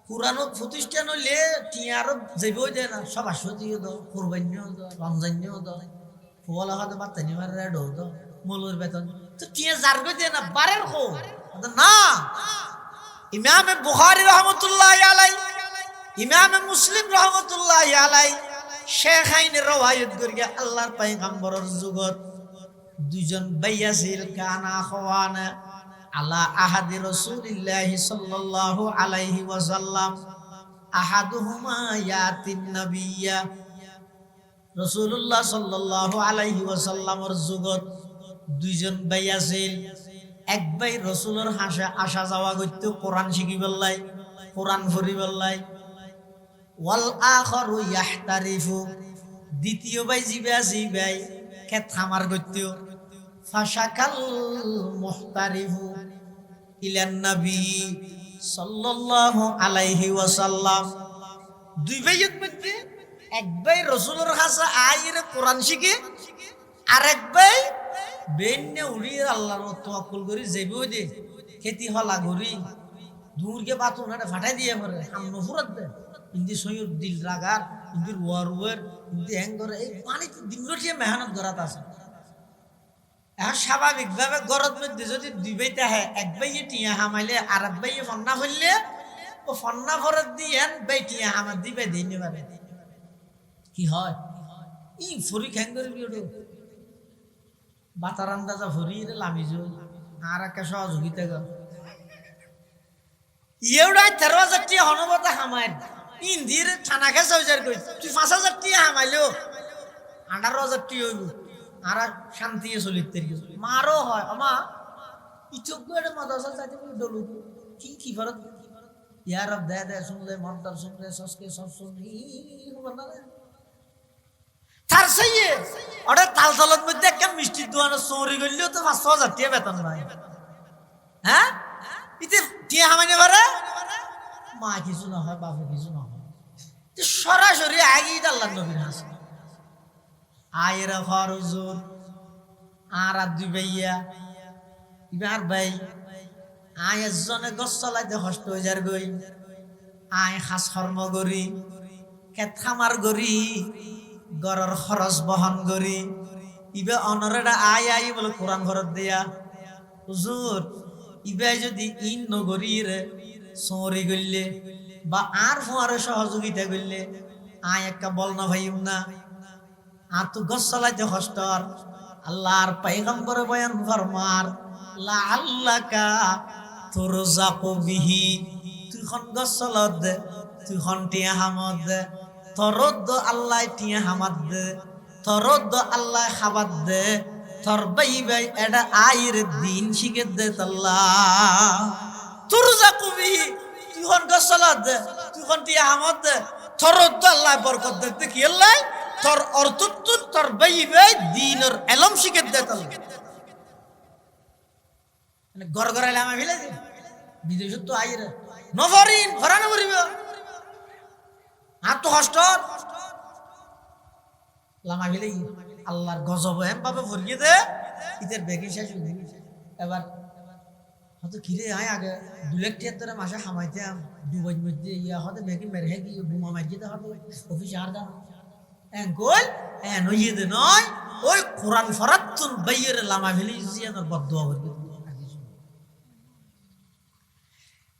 কোরআন প্রতিষ্ঠান হইলে টিয়ার যাইব দেয় না সব আসতিও দাও কুরবানিও দাও রমজানিও দাও ফোলা হাতে বাতানি মারে রেডো দাও মূলর বেতন তো টিয়া জারগো দেয় না বারের খো না ইমাম বুখারী রহমাতুল্লাহি আলাইহি ইমাম মুসলিম রহমাতুল্লাহি আলাইহি শেখাইন রওয়ায়াত করিয়া আল্লাহর পয়গম্বরের যুগত দুইজন ভাইয়া ছিল কানা খওয়ানা আলা আহাদি রাসূলিল্লাহি সাল্লাল্লাহু আলাইহি ওয়াসাল্লাম আহাদুহুমা ইয়াতিন নবিয়্যা রাসূলুল্লাহ সাল্লাল্লাহু আলাইহি ওয়াসাল্লামের যুগত দুইজন ভাইয়া ছিল এক ভাই রাসূলের হাসে আসা যাওয়া করত কোরআন শিখিবার লাই কোরআন পড়িবার লাই ওয়াল আখারু ইয়াহতারিফু দ্বিতীয় ভাই জিবাসি ভাই কে থামার করত ফাশাকাল মুহতারিফু ইলান নবী সাল্লাল্লাহু আলাইহি ওয়াসাল্লাম দুই ভাইয়ের মধ্যে এক ভাই রাসূলের কাছে আইরে কোরআন শিখে আরেক ভাই বেন্নে উড়িয়ে আল্লাহর তাওয়াক্কুল করি যাইবো দে খেতি হলা গরি দূরকে বাতুন এটা ফাটাই দিয়ে পড়ে আমনো ফুরাত দে ইন্দি সয়ুর দিল রাগার ইন্দি ওয়ার ইন্দি হ্যাং করে এই পানি দিনরটিয়ে মেহনত করাত আছে এখন স্বাভাবিকভাবে গরত মধ্যে যদি দুই ভাইতে আহে এক ভাইয়ে টিয়া হামাইলে আর এক ভাইয়ে ফন্না ফেললে ও ফন্না ফরত দিয়ে ভাই টিয়া হামার দিবে দিনে পাবে কি হয় ই ফরি খ্যাং করে বিয়োটো বাতার আন্দাজা ফরি রে লামিজো আর একটা সহযোগিতা গো ইয়েউড়াই 13,000 টিয়া হনবতা হামায় ইন্দির থানা খেয়ে সৌজার কই তুই 5,000 টিয়া হামাইলো 18,000 টিয়া হইব আর শান্তি চলিতে মারও হয় আমা ইচুকুড়ে মাদ্রাসা যাইতে ডলু কি ফরত ইয়ার রব দে দে শুনলে মন্ত্র শুনলে সসকে সব শুনি খবর না তার সেইয়ে ওটা তালতলত মধ্যে একটা মিষ্টি দোয়ানো চৌরি গেলেও তো 5,000 টিয়া বেতন ভাই হ্যাঁ ইতে টিয়া হামাইনে পারে মা কিছু না হয় বাবা কিছু না হয় সরাসরি আগেই আল্লাহ নবীর হাসে আয়েরা ফরজুর আর দুই ভাইয়া ইবার ভাই আয় এজনে গছ চলাইতে কষ্ট হয়ে যার গই আয় খাস কর্ম করি কেথামার গরি গড়র খরচ বহন করি ইবে অনরেটা আয় আই বলে কোরআন ঘরত দিয়া হুজুর ইবে যদি ইন নগরীর সরি গইলে বা আর ফোয়ারে সহযোগিতা করলে আয় একটা বল না ভাইম না আর তো গছ চালাইতে হস্তর আল্লাহর পয়গম্বর বয়ান ফরমার লা আল্লাকা তুরজাকু বিহি তুই খন গছ চালাত দে তুই খন টিয়া হামদ দে তরদ আল্লাহ টিয়া হামাদ দে তরদ আল্লাহ খাবাদ দে তোর বাই বাই এটা আয়ের দিন শিখে দে আল্লাহ তুরজাকু বিহি তুই খন গছ চালাত দে তুই খন টিয়া হামদ দে তরদ আল্লাহ বরকত দে কি আল্লাহ তোর অর্থ তোর বাই বাই দিনের এলম শিখে দে গড় গড় এলাম ফেলে দে বিদেশ তো আইর নফরিন ফরানো করিব আর তো কষ্ট লামা ফেলে আল্লাহর গজব এম পাবে ভরিয়ে দে ইতের বেগি শেষ এবার হয়তো কিরে আয় আগে 2 লাখ টাকা মাসে খামাইতে দুবাই মধ্যে ইয়া হতে বেগি মেরে কি বুমা মারিয়ে দে হতো অফিস আর দা এন কই এন হইয়ে দে নয় ওই কোরআন ফরাতুন বাইয়ের লামা ফেলে জিয়ানোর বদদুয়া করি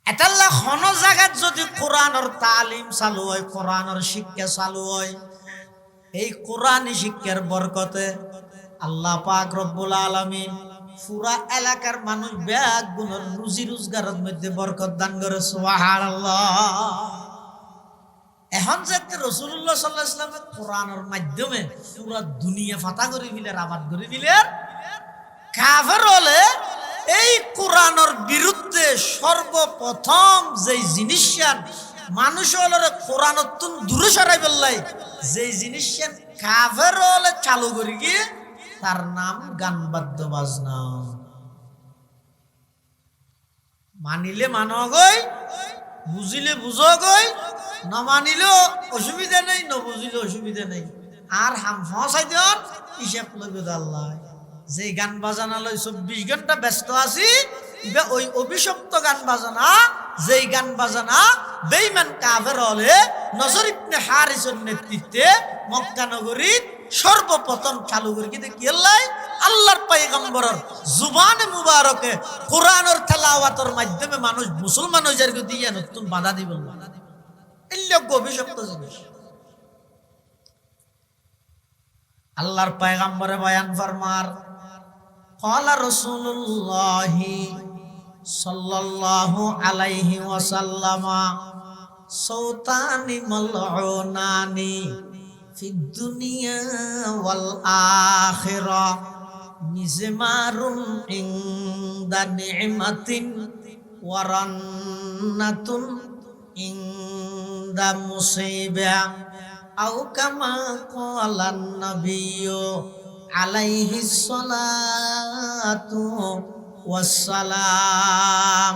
এটাল্লা কোন জায়গাত যদি কোরআনের তালিম চালু হয় কোরআনের শিক্ষা চালু হয় এই কোরআনী শিক্ষার বরকতে আল্লাহ পাক রব্বুল আলামিন পুরা এলাকার মানুষ ব্যাগ গুণের রুজি রোজগারের মধ্যে বরকত দান করে সুবহানাল্লাহ এখন যাতে রাসূলুল্লাহ সাল্লাল্লাহু আলাইহি ওয়াসাল্লামের কোরআনের মাধ্যমে পুরা দুনিয়া ফাতা করে দিলে আবাদ করে দিলে কাফের হলে এই কোরআনের বিরুদ্ধে সর্বপ্রথম যে জিনিসটা মানুষ হলে কোরআনের তুন দূরে সরাই ফেললাই যে জিনিসটা কাফের হলে চালু করে গিয়ে তার নাম গান বাদ্য বাজনা মানিলে মানো গই বুঝিলে বুঝো গই না মানিলেও অসুবিধা নেই না বুঝিলে অসুবিধা নেই আর হাম ফসাই দেন হিসাব লইবে আল্লাহ যে গান বাজানা লই 24 ঘন্টা ব্যস্ত আছি ওই অভিশপ্ত গান বাজানা যেই গান বাজানা বেঈমান কাফের হলে নজর ইবনে হারিসের নেতৃত্বে মক্কা নগরীত সর্বপ্রথম চালু করে কি আল্লাহ আল্লাহর পয়গম্বরের জুবানে মুবারকে কোরআনের তেলাওয়াতের মাধ্যমে মানুষ মুসলমান হয়ে যার দিয়ে নতুন বাধা দিব এল্লা অভিশপ্ত জিনিস আল্লাহর পয়গম্বরে বয়ান ফরমার ক্বালা রাসূলুল্লাহ সাল্লাল্লাহু আলাইহি ওয়াসাল্লাম সাউতানি মালউনানি ফিদ দুনিয়া ওয়াল আখিরাহ মিজমারুন ইনদা নি'মাতিন ওয়া রান্নাতুন ইনদা মুসিবা আও কামা ক্বালান নাবিয়্যু আলাইহিস সালাতু ওয়াস সালাম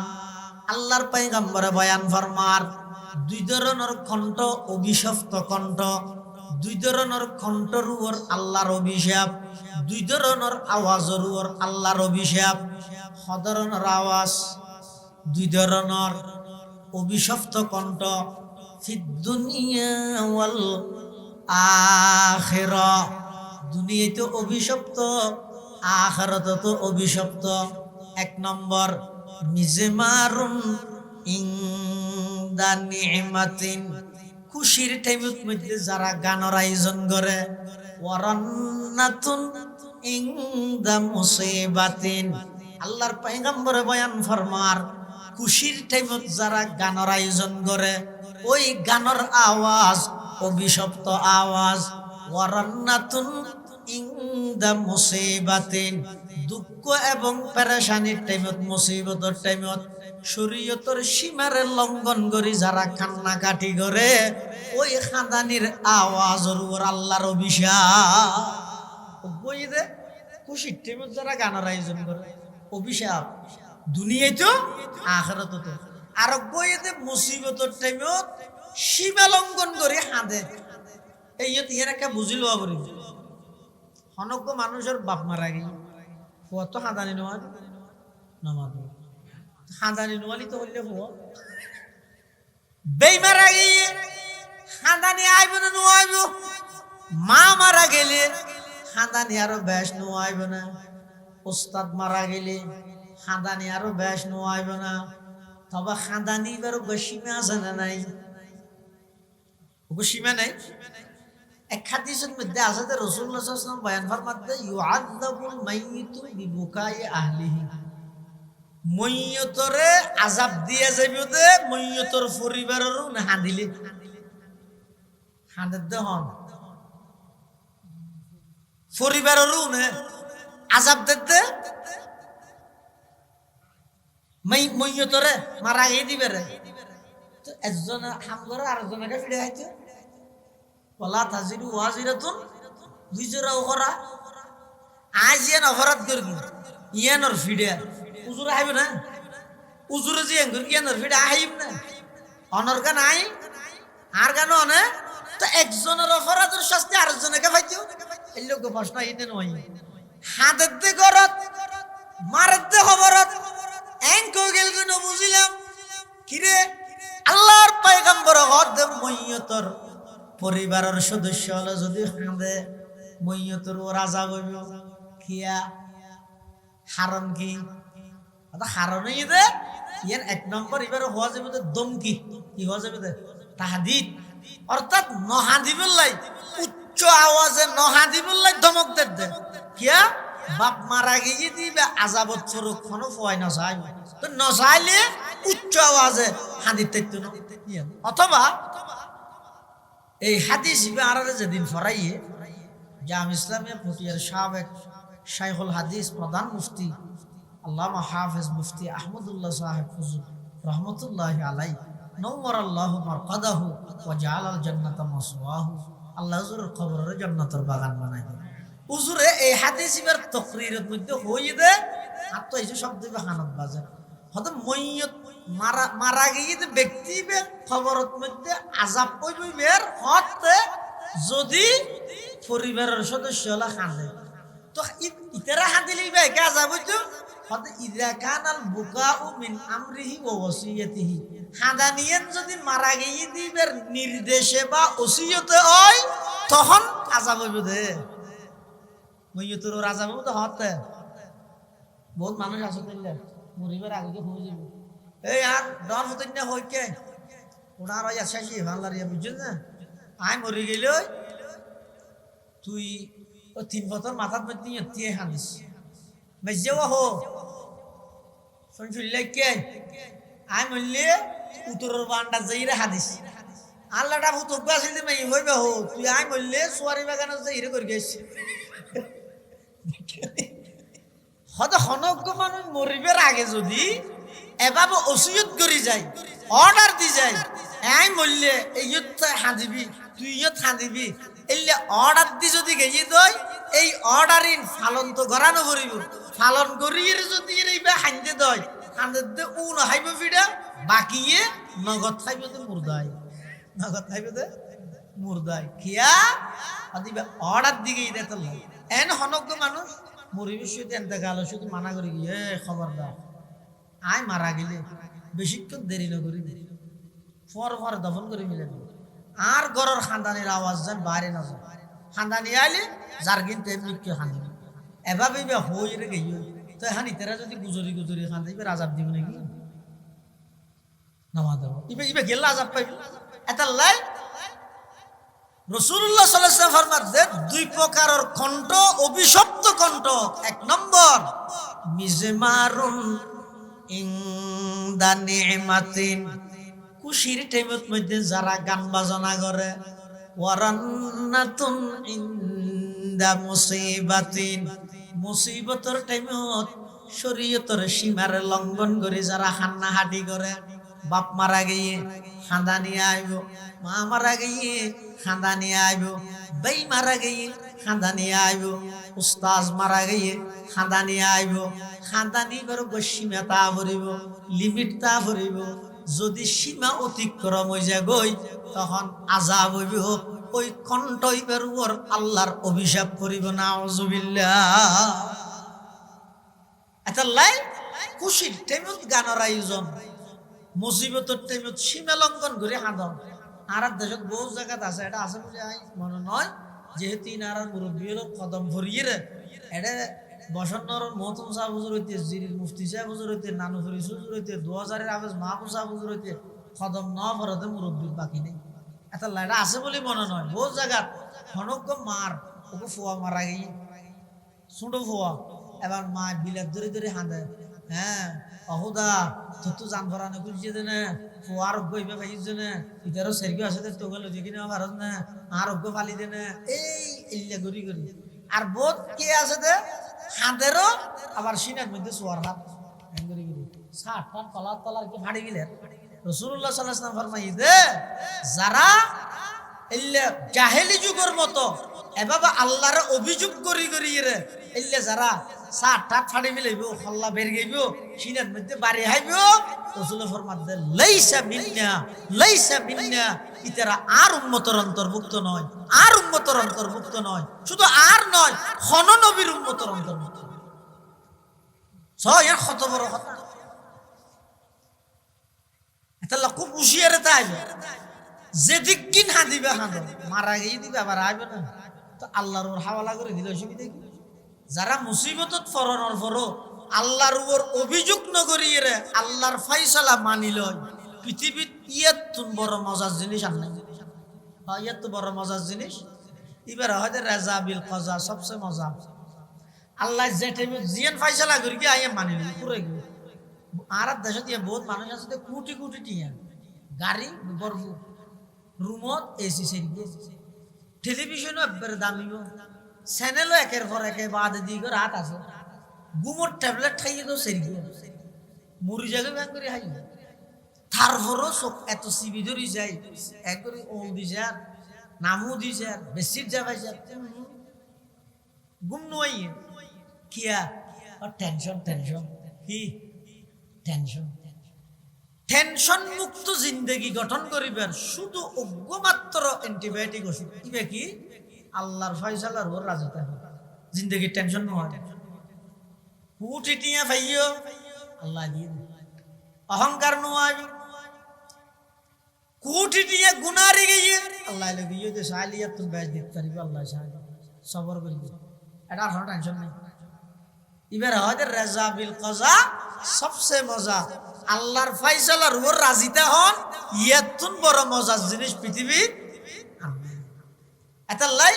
আল্লাহর পয়গম্বর বয়ান ফরমার 2 ধরনের কণ্ঠ অভিশপ্ত কণ্ঠ 2 ধরনের কণ্ঠর উপর আল্লাহর অভিশাপ 2 ধরনের আওয়াজের উপর আল্লাহর অভিশাপ ধরনের আওয়াজ 2 ধরনের অভিশপ্ত কণ্ঠ ফিদ দুনিয়া ওয়াল আখিরাহ দুনিয়াতে অভিশপ্ত আখিরাতে তো অভিশপ্ত 1 নম্বর মিজমারুন ইনদা নি'মাতিন খুশির টাইমের মধ্যে যারা গানের আয়োজন করে ওয়ারান্নাতুন ইনদা মুসিবাতিন আল্লাহর পয়গম্বর বয়ান ফরমার খুশির টাইমত যারা গানের আয়োজন করে ওই গানের আওয়াজ অভিশপ্ত আওয়াজ ওয়ারান্নাতুন ইনদা মুসিবাতিন দুঃখ এবং পেরেশানির টাইমত মুসিবতের টাইমত শরীয়তের সীমার লঙ্ঘন করি যারা কান্নাকাটি করে ওই খাদানির আওয়াজের উপর আল্লাহর অভিশাপ বই দে খুশির টাইমত যারা গানের আয়োজন করে অভিশাপ দুনিয়ায় তো আখিরাতে তো আর বইতে মুসিবতের টাইমত সীমা লঙ্ঘন করে হাঁদে এই ইয়ে একটা বুঝি লওয়া করি অনজ্ঞ মানুষের বাপ মারা গেল ফুয়া তো হাঁদানি নেওয়া নামাজ হাঁদানি নোয়ালি তো হইলে ফুয়া বেই মারা গিয়ে হাঁদানি আইব না নোয়াইব মা মারা গেলে হাঁদানি আরো বেশ নোয়াইব না ওস্তাদ মারা গেলে খাদানি আরো বেশ নোয়াইব না তবে খাদানি এবারও বেশি আছে না নাই ওকে সীমা নাই। এক হাদিসের মধ্যে আছে যে রাসূলুল্লাহ সাল্লাল্লাহু আলাইহি ওয়াসাল্লাম বয়ান ফরমাতে ইউআযাবুল মাইয়িতু বিবুকাই আহলিহি, মইয়তরে আযাব দিয়া যাইবে দে মইয়তর পরিবারেরও না হাঁদিলে হাঁদের দহন পরিবারেরও না আযাব দিতে মইয়তরে মারা গিয়ে দিবে রে। তো একজন হাম করে আরেকজনকে ফিরে আইছে ওলা তাজিরু ওয়াজিরাতুন বিজরা ওখরা আজ ইয়ান অপরাধ করবি ইয়ানোর ফিরে উজুর আইব না, উজুরে যে ইয়ানোর ফিরে আইব না, অনর গান আই আর গান অনে। তো একজনের অপরাধের শাস্তি আরেকজনকে পাইতো এই লোক প্রশ্ন আইতে নয় হাতে গরত মারতে খবরত এঙ্ক গেল কেন বুঝিলাম কিরে আল্লাহর পয়গম্বর হদে মইয়তর পরিবারের সদস্য হলে যদি হাঁদে মইয়তর ও রাজা বইব কিয়া হারণ কি হারণই দে ইয়ার এক নম্বর এবার হওয়া যাবে দমকি কি হওয়া যাবে তাহাদিদ, অর্থাৎ নহাদিবুল্লাই উচ্চ আওয়াজে নহাদিবুল্লাই ধমক দে কিয়া বাপ মারা গিয়ে দিবে আজাবত স্বরূপ কোনো ফয় না চাই তো নচাইলে উচ্চ আওয়াজে হাদিতে অথবা এই হাদিস আর যেদিন ফরাইয়ে জাম ইসলামিয়া পটিয়ার সাবেক শাইখুল হাদিস প্রধান মুফতি আল্লামা হাফেজ মুফতি আহমদুল্লাহ সাহেব হুজুর রহমতুল্লাহ আলাই নওয়ার আল্লাহ মারকাদাহু ওয়া জাআলাল জান্নাতা মাসওয়াহু, আল্লাহ হুজুরের কবরের জান্নাতের বাগান বানাই দেন। হুজুরে এই হাদিস ইবার তাকরীরের মধ্যে হইয়ে দে আর তো এই যে শব্দ হানাত বাজার হয়তো মইয়ত মারা গিয়ে ব্যক্তি খবরত মধ্যে আযাব কইবের হতে যদি পরিবারের সদস্য হলা কাঁদে তো ইতারা হাদিলেই ভাই কে আযাব হইতো হতে ইযা কানাল বুকাউ মিন আমরিহি ওয়া ওসিয়াতিহি, হাদানিয়ান যদি মারা গিয়ে দিবের নির্দেশে বা ওসিয়তে হয় তখন আযাব হইবে দে মইয়তর আযাব তো হতে বহুত মানুষ আছে তাইলে মরিবার আগে হয়ে যাবে এই আর ডর মতন না হই কে ওনার ওই আশাসি ভাল্লার ইয়া বুঝছেন না আই মরি গেল তুই ও 3 বছর মাথার মধ্যে নিয়ে হানিস মেজেওয়া হো শুনছিলাই কে আই মরলে উত্তরের বান্ডা যাইরে হাদিস আল্লাহটা ফুতুক বাসিল মে হইবে হো তুই আই মরলে সোয়ারি বাগানে যাইরে করে গেছি হয়তো হনজ্ঞ মানুষ মরিবার আগে যদি এভাবে ওসিয়ত করি যায় অর্ডার দি যায় আই মরলে ইয়ত হাঁদিবি তুই ইয়ত হাঁদিবি এলে অর্ডার দি যদি গেয়ে দই এই অর্ডারিন ফালন তো গড়ানো করিব ফালন করিয়ে যদি এইবা হাঁদে দয় হাঁদে দে উ নহাইব ফিডা বাকিয়ে নগদ খাইবে তো মুর্দাই নগদ খাইবে দে মুর্দাই কিয়া আদিবা অর্ডার দিকে দে তো এন হনজ্ঞ মানুষ মরিবের সাথে এতেকাল শুধু মানা করি গিয়ে খবরদার আয় মারা গেলে বেশিক্ষণ দেরি না করি ফর দফন করে মিলে আর গরর খানদানির আওয়াজ যেন বাইরে না যায় খানদানি আইলে যার কিন্তু এমনি কেউ খান্দি এভাবে হই রে গিয়ে তো এখন ইতারা যদি গুজরি খান দিবে আজাব দিব নাকি নামা দেব ইবে গেলে আজাব পাইবে এটা লাই রাসূলুল্লাহ সাল্লাল্লাহু আলাইহি ওয়াসাল্লাম ফরমাতে দুই প্রকারের কণ্ঠ অভিশপ্ত কণ্ঠ। এক নম্বর মিজমারুন ইনদা নি'মাতিন, খুশির টাইমের মধ্যে যারা গান বাজনা করে, ওয়ারান্নাতুন ইনদা মুসিবাতিন, মুসিবতের টাইমত শরীয়তের সীমার লঙ্ঘন করে যারা হান্নাহাটি করে, বাপ মারা গিয়ে খান্দা নিয়ে আইব, মা মারা গিয়ে খান্দা নিয়ে আইব, ভাই মারা গিয়ে খান্দা নিয়ে আইব, উস্তাজ মারা গিয়ে খান্দা নিয়ে আইব। খান্দা নিবার সীমা তা ভরিব, লিমিট তা ভরিব। যদি সীমা অতিক্রম হয়ে যায় গই তখন আযাব হইব। ওই কণ্ঠইবের উপর আল্লাহর অভিশাপ করিব না আউযুবিল্লাহ। আচ্ছা লাই খুশির টাইমত গানের আয়োজন, মুসিবতের টাইমত সীমা লঙ্ঘন করে হাঁদন। আর দেশত বহু জায়গাত আছে, এটা আছে বলে মনে নয়, যেহেতু ইনার মুরব্বী হলো কদম ভরিয়ে এটা বসন্নর মহতম সাহেব হুজুর হইতে, জিরির মুফতি সাহেব হুজুর হইতে, নানুফরি হুজুর হইতে, 2000-এর আবেজ মাহবুব সাহেব হুজুর হইতে কদম ন ভরতে মুরব্বীর বাকি নেই। এত লাইটা আছে বলে মনে নয়, বহু জায়গা হনক মার ওকে ফোয়া মারা গিয়ে ছোট ফোয়া, এবার মা বিলাত ধরে ধরে হাঁদে, হ্যাঁ অহুদা তোর তো জান ভরানো খুঁজছে দে না, ফোয়ার অজ্ঞ ইবে পাইছে না, ইতারও সেরকে আছে তো গেল যে কিনা ভারত না, আর অজ্ঞ ফালি দে না, এই ইল্লা গড়ি গড়ি। আর বোধ কে আছে দে হাঁদেরও আবার সিনার মধ্যে সোয়ার হাত গড়ি গড়ি ষাট টান তলার তলার কি ফাড়ি গেলেন। রাসূলুল্লাহ সাল্লাল্লাহু আলাইহি ওয়াসাল্লাম ফরমাই দে, যারা ইল্লা জাহেলি যুগের মতো এভাবে আল্লাহর অভিযোগ করি করি রে ইল্লা যারা ষাট টান ফাড়ি মিলাইব হল্লা বের গাইব সিনার মধ্যে বাড়ি হাইব, রাসূল ফরমান দে লাইসা মিন্না, লাইসা মিন্না, ইতারা আর উম্মতের অন্তর্ভুক্ত নয়, আর উম্মতের অন্তর্ভুক্ত নয়, শুধু আর নয় খন নবীর উম্মতের অন্তর্ভুক্ত। ছয় কত বড় কথা, এটা খুব হুঁশিয়ারে তাই যেদিক কিন হাঁদিবে হাঁদো, মারা গিয়ে দিবে আবার আইবে না, তো আল্লাহর ওর হাওয়ালা করে দিলে অসুবিধা কি? যারা মুসিবতত ফরনের ফরো আল্লাহর উপর অভিযোগ নগরিয়ে রে আল্লাহর ফাইসালা মানিল, পৃথিবীর ইয়াত বড় মজার জিনিস আর নাই, ইয়াত বড় মজার জিনিস। এবার হয়তো রেজা বিল কজা সবচেয়ে মজা, আল্লাহ যে টাইমে জিয়ান ফাইসালা করি গিয়ে আইয়া মানিল পুরো গিয়ে। আর দেশত ইয়ে বহুত মানুষ আছে কোটি কোটি টিয়া গাড়ি বরফ রুমত এসি সেরিয়ে, টেলিভিশনও একবারে দামিও, চ্যানেলও একের পর একে বাদ দিকে রাত আছে, গুমর ট্যাবলেট খাইয়ে তো সেরিয়ে মরি যাবে ব্যাং করে হাই, তারপরও চোখ এত সিবি ধরি যায় একবারে ওল দিছে আর নামও দিছে আর বেশির যাবাইছে গুম নয় কিয়া টেনশন টেনশন কি টেনশন। টেনশন মুক্ত জিন্দগি গঠন করিবার শুধু অজ্ঞমাত্র অ্যান্টিবায়োটিক ওষুধ, ইবে কি আল্লাহর ফয়সালার ওর রাজতে জিন্দগির টেনশন নয়, কুটি টিয়া ভাইও আল্লাহ দিয়ে অহংকার নয়, কুটি টিয়া গুনারি গিয়ে আল্লাহ লাগিয়ে যে সাহালিয়া তুমি ব্যাস দিতে পারিবে, আল্লাহ সাহায্য সবর করিবে, এটা আর টেনশন নেই। এবার হয়তো রেজা বিল কজা সবচেয়ে মজা, আল্লাহর ফাইসালার উপর রাজিতে হন, ইয়াতুন বড় মজার জিনিস পৃথিবীর। এটা লাই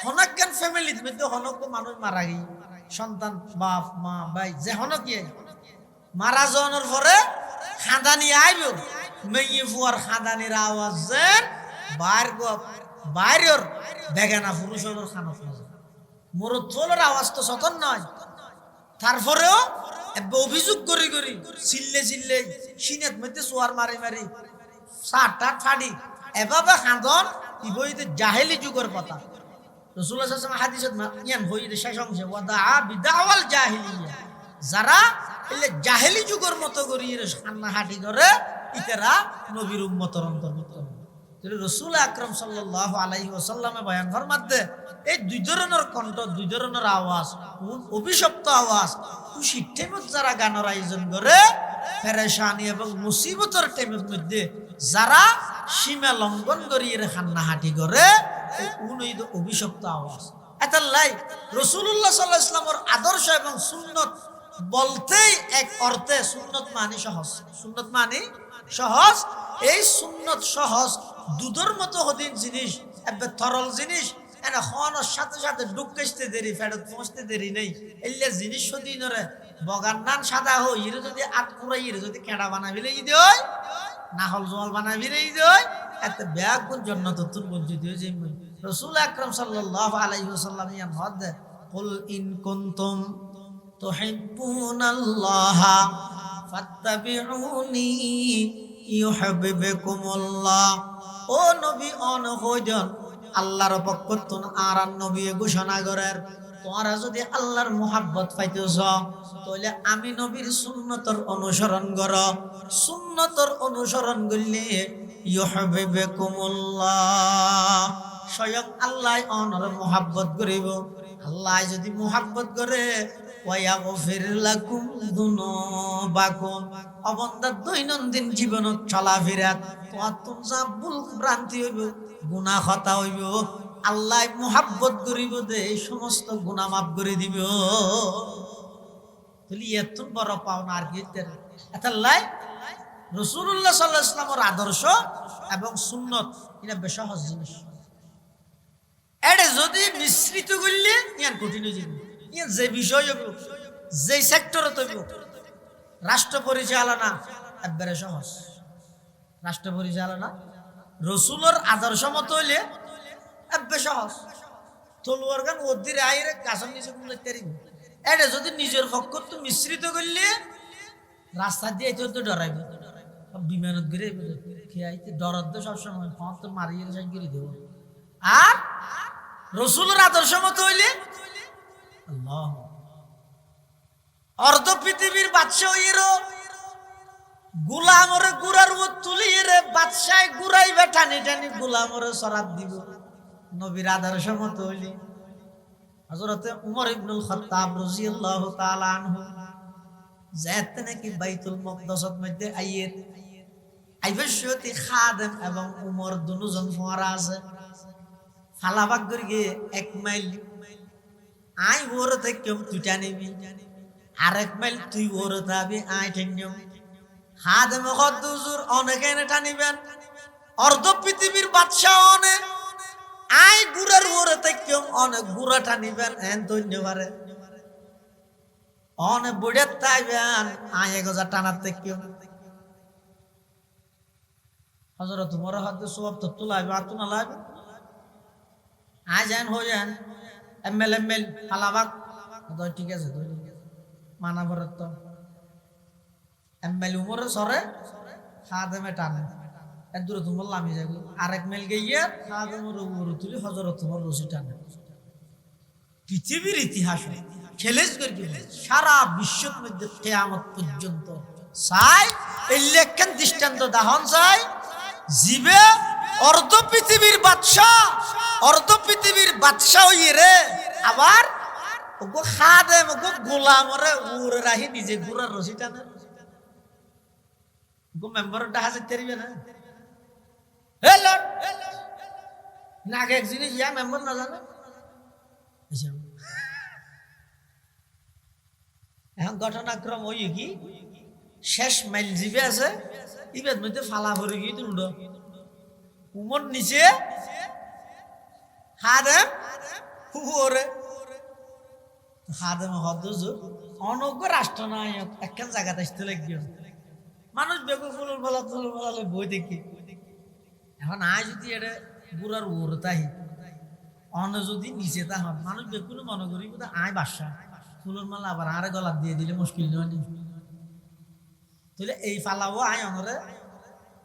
হনজ্ঞান ফ্যামিলির মধ্যে হনজ্ঞ মানুষ মারা গিয়ে সন্তান বাপ মা ভাই যে হনকিয়ে মারা যাওয়ার পরে খাদানি আইব, মেয়ে ফুয়ার খাদানির আওয়াজ যেন বাইরের বেগানা পুরুষের খানত মোর তোলের আওয়াজ তো সতন নয়, তারপরেও অভিযোগ করি করি চিল্লে চিল্লে সিনেত মধ্যে সোয়ার মারি মারি ষাটটা ফাড়ি এভাবে খাঁদন ইবইতে জাহেলি যুগের কথা। রাসূলুল্লাহ সাল্লাল্লাহু আলাইহি ওয়াসাল্লাম হাদিসত ইয়ান হইতে শেষ অংশে ওয়াদা বিদাওয়াল জাহিলিয়া, যারা এলে জাহেলি যুগের মতো করি সান্নাহাটি করে ইতারা নবীর উম্মতের অন্তর্ভুক্ত। রাসূল আকরাম সাল্লাল্লাহু আলাইহি ওয়াসাল্লামে বয়ান ফরমাতে এই দুই ধরনের কণ্ঠ, দুই ধরনের আওয়াজ, অভিশপ্ত আওয়াজ, খুশির টাইমত যারা গানের আয়োজন করে, পেরেশানি এবং মুসিবতের টাইমের মধ্যে যারা সীমা লঙ্ঘন করিয়ে খান্নাহাটি করে, উনি অভিশপ্ত আওয়াজ। এতাল্লাই রাসূলুল্লাহ সাল্লাল্লাহু আলাইহি ওয়াসাল্লামের আদর্শ এবং সুন্নত বলতেই এক অর্থে সুন্নত মানে সহজ, সুন্নত মানে সহজ, এই সুন্নত সহজ দুধের মতো হদিন জিনিস, একবার তরল জিনিস, এটা খাওয়ানোর সাথে সাথে ঢুকতে দেরি, ফেরত পৌঁছতে দেরি নেই, এলে জিনিস সদিনরে বগান নান সাদা হই এর যদি আট কুড়াই এর যদি কেঁড়া বানাবি লেগে দেয়, নাহল জল বানাবি লেগে দেয়, এত ব্যাগ কোন জন্য তো তুল বঞ্চিত হয়ে যাই। রাসূল আকরাম সাল্লাল্লাহু আলাইহি ওয়াসাল্লাম ইয়ান হদে কুল ইন কুনতুম তুহিব্বুনাল্লাহ ফাত্তাবিউনি ইউহিব্বুকুমুল্লাহ। ও নবী অন হইজন আল্লাহর পক্ষ তুন আর নবী ঘোষণা করেন, তোমরা যদি আল্লাহর মুহাব্বত পাইতেছ তাহলে আমি নবীর সুন্নতর অনুসরণ করো, সুন্নতর অনুসরণ করলে ইউহিব্বুকুমুল্লাহ, স্বয়ং আল্লাহ অনর মুহাব্বত করিব। আল্লাহ যদি মুহাব্বত করে ওয়ায়াগফির লাকুম যুনুবাকুম, অবন্দার দৈনন্দিন জীবনত চলাফেরাত তোমার যা ভুল ভ্রান্তি হইব, গুনাহ খতা হইব, আল্লাহ মুহাব্বত করিব দে এই সমস্ত গুনাহ মাফ করে দিব। তাহলে এত বড় পাওনা আর কি? এতাল্লাই রাসূলুল্লাহ সাল্লাল্লাহু আলাইহি ওয়াসাল্লামের আদর্শ এবং সুন্নত এটা বেশ সহজ জিনিস। এটা যদি মিশ্রিত করলে ইয়ান কঠিন হয়ে যাবে। ইয়ান যে বিষয় হইব, যে সেক্টরে তৈব, রাষ্ট্র পরিচালনা একবারে সহজ। রাষ্ট্র পরিচালনা রসুলের আদর্শ মতো হইলে একবারে সহজ। তলোয়ার গান ওদির আইরে কাছের নিচে গুলো তেরিব। এটা যদি নিজের পক্ষ তো মিশ্রিত করলে রাস্তা দিয়ে তো ডরাইবে, বিমানত ঘুরে খেয়ে ডরার তো সবসময় তো মারিয়ে গিরে দেব। আর রসুলের আদর্শ মতো হইলে আল্লাহ অর্ধ পৃথিবীর বাদশাহ হইরো গুলামরে গুড়ার ও তুলিয়ে রে বাদশাহ গুড়াইবে টানি টানি গুলামরে সরাব দিব। নবীর আদর্শ মতো হইলে হযরত উমর ইবনুল খাত্তাব রাদিয়াল্লাহু তাআলা আনহু যাতে নাকি বাইতুল মুকদ্দাসের মধ্যে আইয়ের আইবশতি খাদেম এবং উমর দুজন ফোয়ারা আছে ফালাবাগ গিয়ে 1 মাইল আই ওর থেকে তুইটা নিবি, আরেক মাইল তুই ওর যাবি আই ঠেনিয়ম। খাদেম হুজুর অনেকে টানিবেন, অর্ধ পৃথিবীর বাদশাহ অনেক আই গুড়ার ওর থেকে অনেক গুড়া টানিবেন এন ধন্যবারে অনেক বুড়ে তাইবেন আয় এগোজা টানার থেকে হযরত উমর হাতে সব তো তুলাইবে আর তুনা লাগবে আয় যান হয়ে যান এমএল ফালাবাগ ঠিক আছে মানা ভরত তো এমএল উমর সরে খাদেমে টানে এত দূরে তোমার লামি যাবে, আরেক মেল গিয়ে খাদেমের উপর তুলি হযরত উমর রশি টানে। পৃথিবীর ইতিহাস খেলেজ করে সারা বিশ্বের মধ্যে কিয়ামত পর্যন্ত চাই এই লেখেন দৃষ্টান্ত দাহন চাই জীবে অর্ধ পৃথিবীর বাদশাহ হইয়ে রে আবার ওগো খাদেম ওগো গোলামরে উড়ে রাহি নিজে গুড়ার রশি টানে। ওগো মেম্বার ডাহাজে তেরিবে না হে লর্ড নাগে এক জিনিস ইয়া মেম্বার না জানে। এখন ঘটনাক্রম ওই কি শেষ মাইল জিবে আছে ইবের মধ্যে ফালা ভরে গিয়ে তুলল উমর নিচে খাদেম ওরে খাদেম হদ্দুজুর অনজ্ঞ রাষ্ট্রনায়ক একখান জায়গাতে আসতে লাগবে মানুষ বেগু ফুলুর ফলালে বই দেখি। এখন আয় যদি এটা বুড়ার ওর তাই অন্য যদি নিচে তা হন মানুষ বেগুলো মনে করি আয় বাসা ফুলের মালা আবার আরে গলা দিয়ে দিলে মুশকিল নয়। তাহলে এই ফালাও আয় অনরে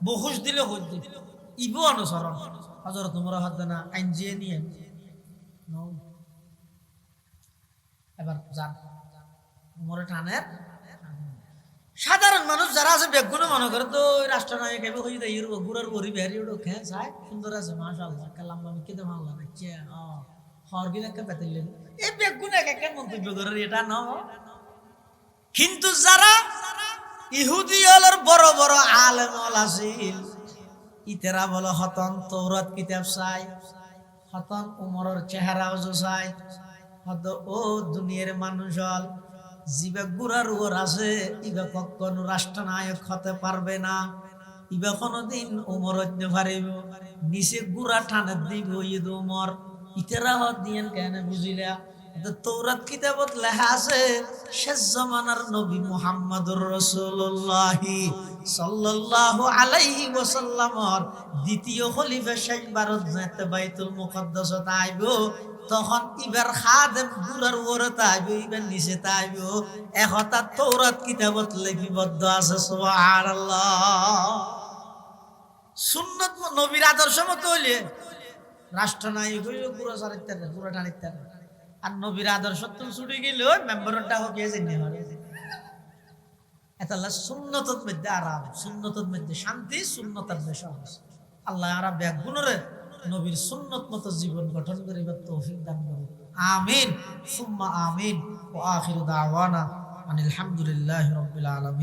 বহুস দিলে হইতে ইবো অনুসরণ হযরত উমর হদ্দে না আইন যে নিয়ে এবার যান উমরে টানের। সাধারণ মানুষ যারা আছে বেগুনে মনে করে তো রাষ্ট্রনায়ক এবার হয়ে যায় গুড়ার বড়ি বেহারি ওটা খেয়ে চায় সুন্দর আছে মাশাআল্লাহ কালাম আমি কেটে ভালো লাগছে হরগিন একটা পেতেলেন এই বেগুনে এক একটা মন্তব্য করার এটা ন। কিন্তু যারা ইহুদি হলের বড় বড় আলেম আছিল ইতেরা বলো হতন তৌরাত কিতাব চাই হতন উমরের চেহারাও চাই হত ও দুনিয়ার মানুষ হল জিবে গুড়ার ওর আছে ইবে কখনো রাষ্ট্রনায়ক হতে পারবে না, ইবে কোনদিন উমর হতে পারিব নিচে গুড়া টানে দিব ঈদ উমর ইতেরা হত দিয়েন কেন বুঝিলা। তৌরাত কিতাবত লেখা আছে শেষ জামানার নবী মুহাম্মদুর রাসূলুল্লাহ সাল্লাল্লাহু আলাইহি ওয়াসাল্লামর দ্বিতীয় খলিফা শেষ বারত যেতে বাইতুল মুকদ্দাসত আইব তখন ইবার খাদেম গুড়ার ওরতে আইব ইবার নিচেতে আইব একতা তৌরাত কিতাবত লিপিবদ্ধ আছে। সুবহানাল্লাহ। সুন্নত নবীর আদর্শ মতো হইলে রাষ্ট্রনায়ক হইল গুড়া সারিতে গুড়া টানিতে আর নবীর আদর্শ তো ছুটে গেল মেম্বারটা হোক জেনে হবে এতাল্লাহ সুন্নতর মধ্যে আরাম সুন্নতর মধ্যে শান্তি সুন্নতের সহজ। আল্লাহ আরা ব্যাগুণরে নবীর সুন্নত মতো জীবন গঠন করিবার তৌফিক দান করুন। আমিন সুম্মা আমিন ওয়া আখিরু দাওয়ানা আনিল হামদুলিল্লাহি রাব্বিল আলামিন।